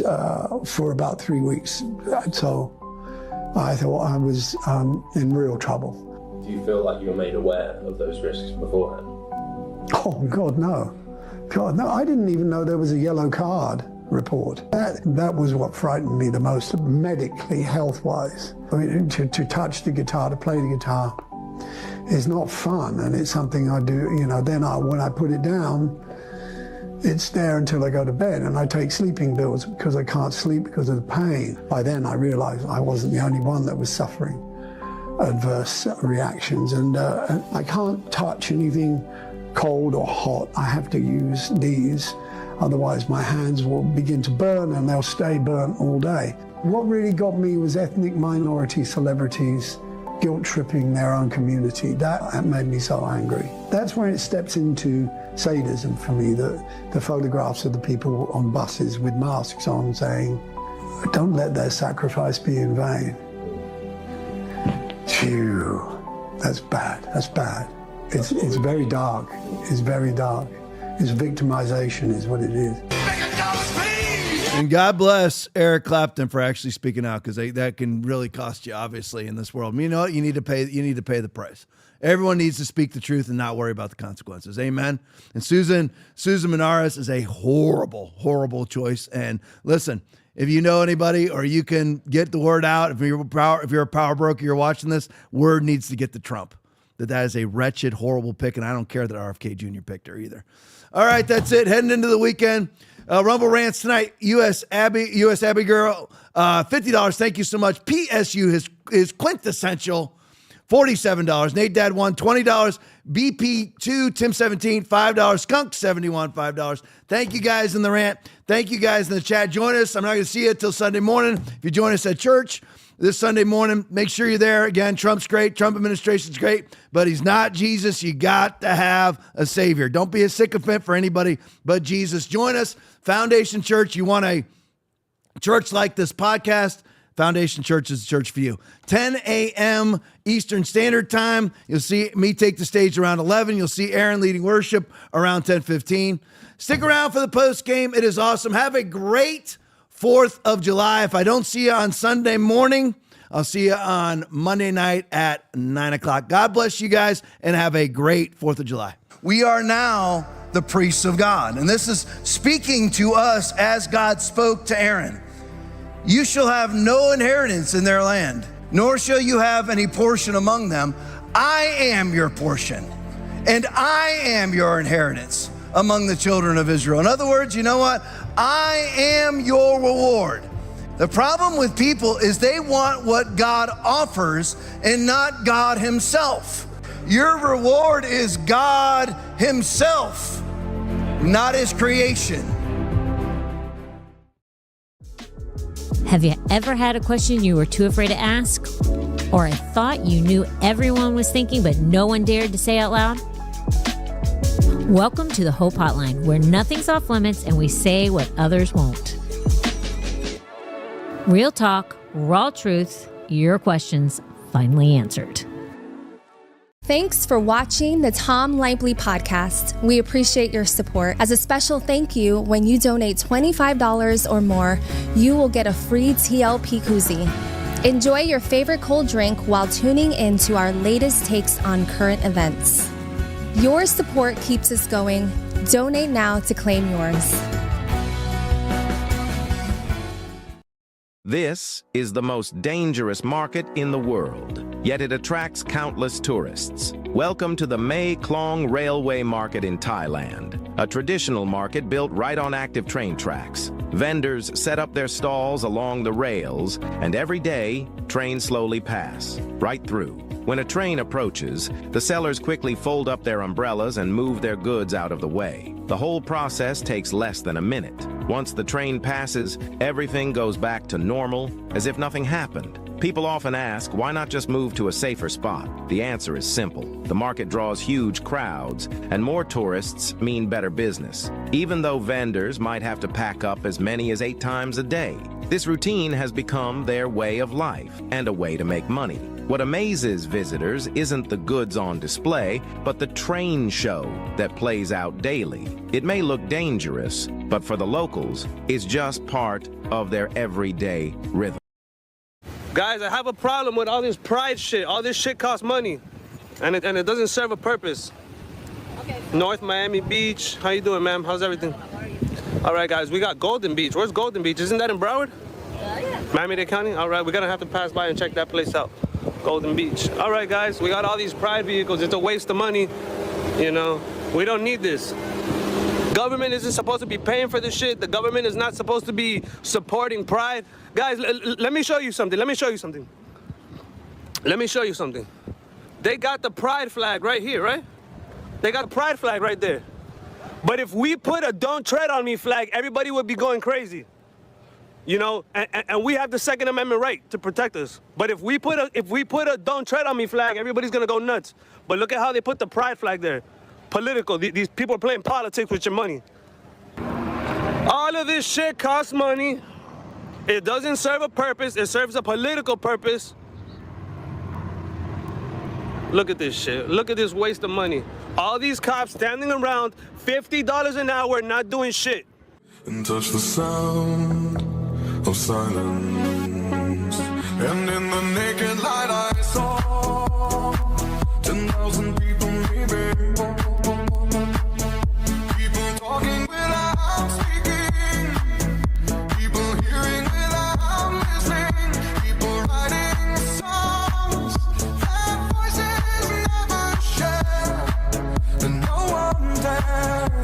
Speaker 25: for about 3 weeks. So I thought I was in real trouble.
Speaker 26: Do you feel like you were made aware of those risks beforehand?
Speaker 25: Oh, God, no. God, no, I didn't even know there was a yellow card report. That was what frightened me the most, medically, health-wise. I mean, to touch the guitar, to play the guitar is not fun, and it's something I do, then when I put it down, it's there until I go to bed, and I take sleeping pills because I can't sleep because of the pain. By then I realized I wasn't the only one that was suffering adverse reactions, and I can't touch anything cold or hot. I have to use these, otherwise my hands will begin to burn and they'll stay burnt all day. What really got me was ethnic minority celebrities guilt-tripping their own community. That made me so angry. That's when it steps into sadism for me, the photographs of the people on buses with masks on saying, don't let their sacrifice be in vain. Phew, that's bad, that's bad. It's very dark. It's very dark. It's victimization is what it is.
Speaker 18: And God bless Eric Clapton for actually speaking out, because that can really cost you, obviously, in this world. You know what? You need to pay the price. Everyone needs to speak the truth and not worry about the consequences. Amen. And Susan Menares is a horrible, horrible choice. And listen, if you know anybody or you can get the word out, if you're a power broker, you're watching this, word needs to get to Trump that is a wretched, horrible pick. And I don't care that RFK Jr. picked her either. All right, that's it. Heading into the weekend. Rumble Rants tonight. US Abby girl, $50. Thank you so much. PSU is quintessential, $47. Nate Dad 1, $20. BP2, Tim 17, $5. Skunk 71, $5. Thank you guys in the rant. Thank you guys in the chat. Join us. I'm not going to see you until Sunday morning. If you join us at church this Sunday morning, make sure you're there. Again, Trump's great. Trump administration's great, but he's not Jesus. You got to have a savior. Don't be a sycophant for anybody but Jesus. Join us. Foundation Church. You want a church like this podcast? Foundation Church is the church for you. 10 a.m. Eastern Standard Time. You'll see me take the stage around 11. You'll see Aaron leading worship around 10:15. Stick around for the post game. It is awesome. Have a great 4th of July. If I don't see you on Sunday morning, I'll see you on Monday night at 9 o'clock. God bless you guys and have a great 4th of July. We are now the priests of God. And this is speaking to us as God spoke to Aaron. You shall have no inheritance in their land, nor shall you have any portion among them. I am your portion, and I am your inheritance among the children of Israel. In other words, you know what? I am your reward. The problem with people is they want what God offers and not God himself. Your reward is God himself, not his creation.
Speaker 15: Have you ever had a question you were too afraid to ask? Or a thought you knew everyone was thinking but no one dared to say out loud? Welcome to the Hope Hotline, where nothing's off limits and we say what others won't. Real talk, raw truth, your questions finally answered.
Speaker 16: Thanks for watching the Tom Laipply podcast. We appreciate your support. As a special thank you, when you donate $25 or more, you will get a free TLP koozie. Enjoy your favorite cold drink while tuning in to our latest takes on current events. Your support keeps us going. Donate now to claim yours.
Speaker 17: This is the most dangerous market in the world, yet it attracts countless tourists. Welcome to the Mae Klong Railway Market in Thailand, a traditional market built right on active train tracks. Vendors set up their stalls along the rails, and every day, trains slowly pass, right through. When a train approaches, the sellers quickly fold up their umbrellas and move their goods out of the way. The whole process takes less than a minute. Once the train passes, everything goes back to normal, as if nothing happened. People often ask, why not just move to a safer spot? The answer is simple. The market draws huge crowds, and more tourists mean better business, even though vendors might have to pack up as many as 8 times a day. This routine has become their way of life and a way to make money. What amazes visitors isn't the goods on display, but the train show that plays out daily. It may look dangerous, but for the locals, it's just part of their everyday rhythm.
Speaker 19: Guys, I have a problem with all this pride shit. All this shit costs money, and it doesn't serve a purpose. Okay. North Miami Beach. How you doing, ma'am? How's everything? All right, guys, we got Golden Beach. Where's Golden Beach? Isn't that in Broward? Yeah. Miami-Dade County? All right, we're gonna have to pass by and check that place out. Golden Beach. All right, guys, we got all these pride vehicles. It's a waste of money. You know, we don't need this. Government isn't supposed to be paying for this shit. The government is not supposed to be supporting pride. Guys, let me show you something. Let me show you something. Let me show you something. They got the pride flag right here, right? They got a pride flag right there. But if we put a "Don't Tread on Me" flag, everybody would be going crazy. You know, and we have the Second Amendment right to protect us. But if we put a "Don't Tread on Me" flag, everybody's gonna go nuts. But look at how they put the pride flag there. Political. These people are playing politics with your money. All of this shit costs money. It doesn't serve a purpose. It serves a political purpose. Look at this shit. Look at this waste of money. All these cops standing around, $50 an hour, not doing shit.
Speaker 22: And touch the sound
Speaker 3: of silence. And in the naked light I saw 10,000 people maybe. People talking without speaking. People hearing without listening. People writing songs that voices never share. And no one dared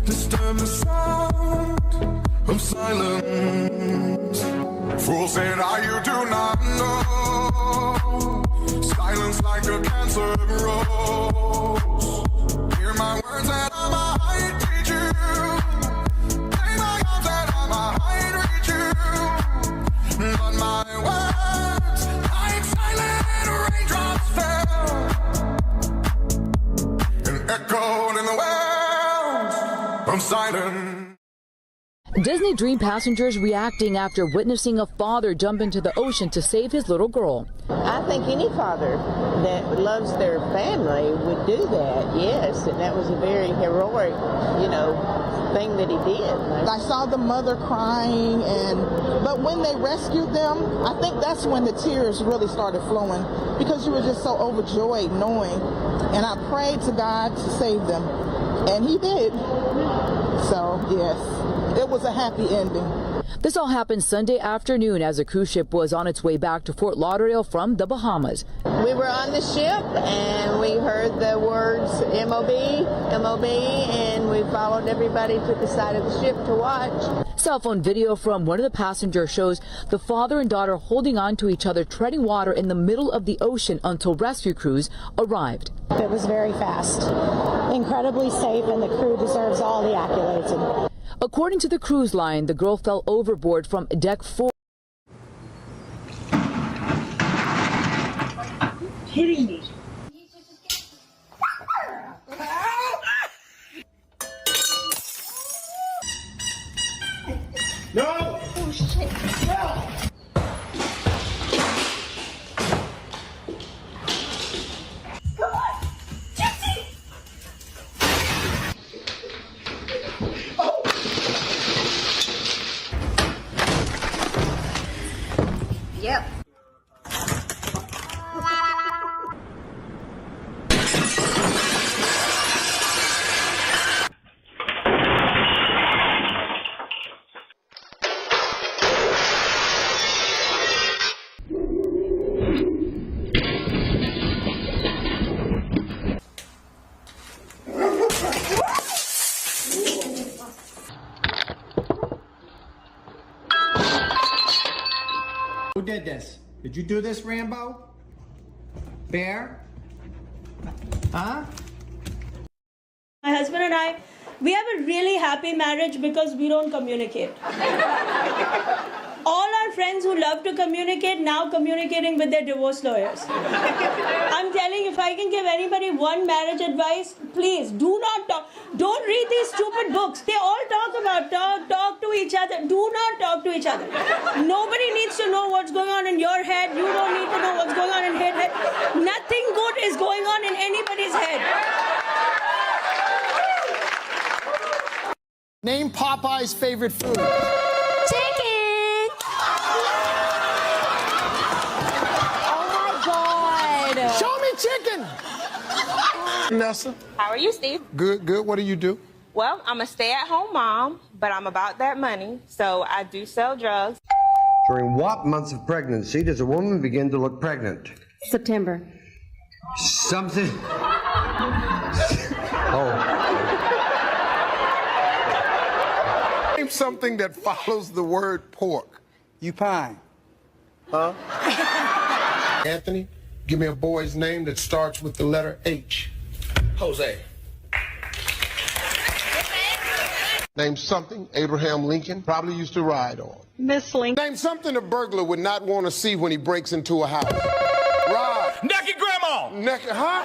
Speaker 3: disturb the sound of silence. Fool said, you do not know. Silence like a cancer grows. Hear my words that I might teach you. Play my arms that I might reach you. But my words, like silent raindrops fell and echoed in the wells of silence.
Speaker 20: Disney Dream passengers reacting after witnessing a father jump into the ocean to save his little girl.
Speaker 21: I think any father that loves their family would do that, yes, and that was a very heroic, thing that he did.
Speaker 22: I saw the mother crying, but when they rescued them, I think that's when the tears really started flowing, because you were just so overjoyed knowing, and I prayed to God to save them, and he did. So, yes. It was a happy ending.
Speaker 20: This all happened Sunday afternoon as a cruise ship was on its way back to Fort Lauderdale from the Bahamas.
Speaker 21: We were on the ship and we heard the words MOB, MOB, and we followed everybody to the side of the ship to watch.
Speaker 20: Cell phone video from one of the passengers shows the father and daughter holding on to each other, treading water in the middle of the ocean until rescue crews arrived.
Speaker 23: It was very fast, incredibly safe, and the crew deserves all the accolades.
Speaker 20: According to the cruise line, the girl fell overboard from deck 4.
Speaker 23: Kidding me.
Speaker 3: No!
Speaker 23: Oh, shit. No! Come on! Gypsy! Yep.
Speaker 24: Who did this? Did you do this, Rambo? Bear? Huh?
Speaker 27: My husband and I, we have a really happy marriage because we don't communicate. All our friends who love to communicate now communicating with their divorce lawyers. I'm telling you, if I can give anybody one marriage advice, please do not talk. Don't read these stupid books. They all talk about talk to each other. Do not talk to each other. Nobody needs to know what's going on in your head. You don't need to know what's going on in his head. Nothing good is going on in anybody's head.
Speaker 24: Name Popeye's favorite food.
Speaker 15: Chicken! Oh my God!
Speaker 24: Show me chicken! Nessa.
Speaker 28: How are you, Steve?
Speaker 24: Good, good. What do you do?
Speaker 28: Well, I'm a stay-at-home mom, but I'm about that money, so I do sell drugs.
Speaker 29: During what months of pregnancy does a woman begin to look pregnant?
Speaker 28: September.
Speaker 29: Something. Oh.
Speaker 24: Name something that follows the word pork. You pine. Huh?
Speaker 30: Anthony, give me a boy's name that starts with the letter H.
Speaker 31: Jose.
Speaker 30: Name something Abraham Lincoln probably used to ride on.
Speaker 27: Miss Lincoln.
Speaker 30: Name something a burglar would not want to see when he breaks into a house. Rob.
Speaker 31: Naked grandma.
Speaker 30: Naked, huh?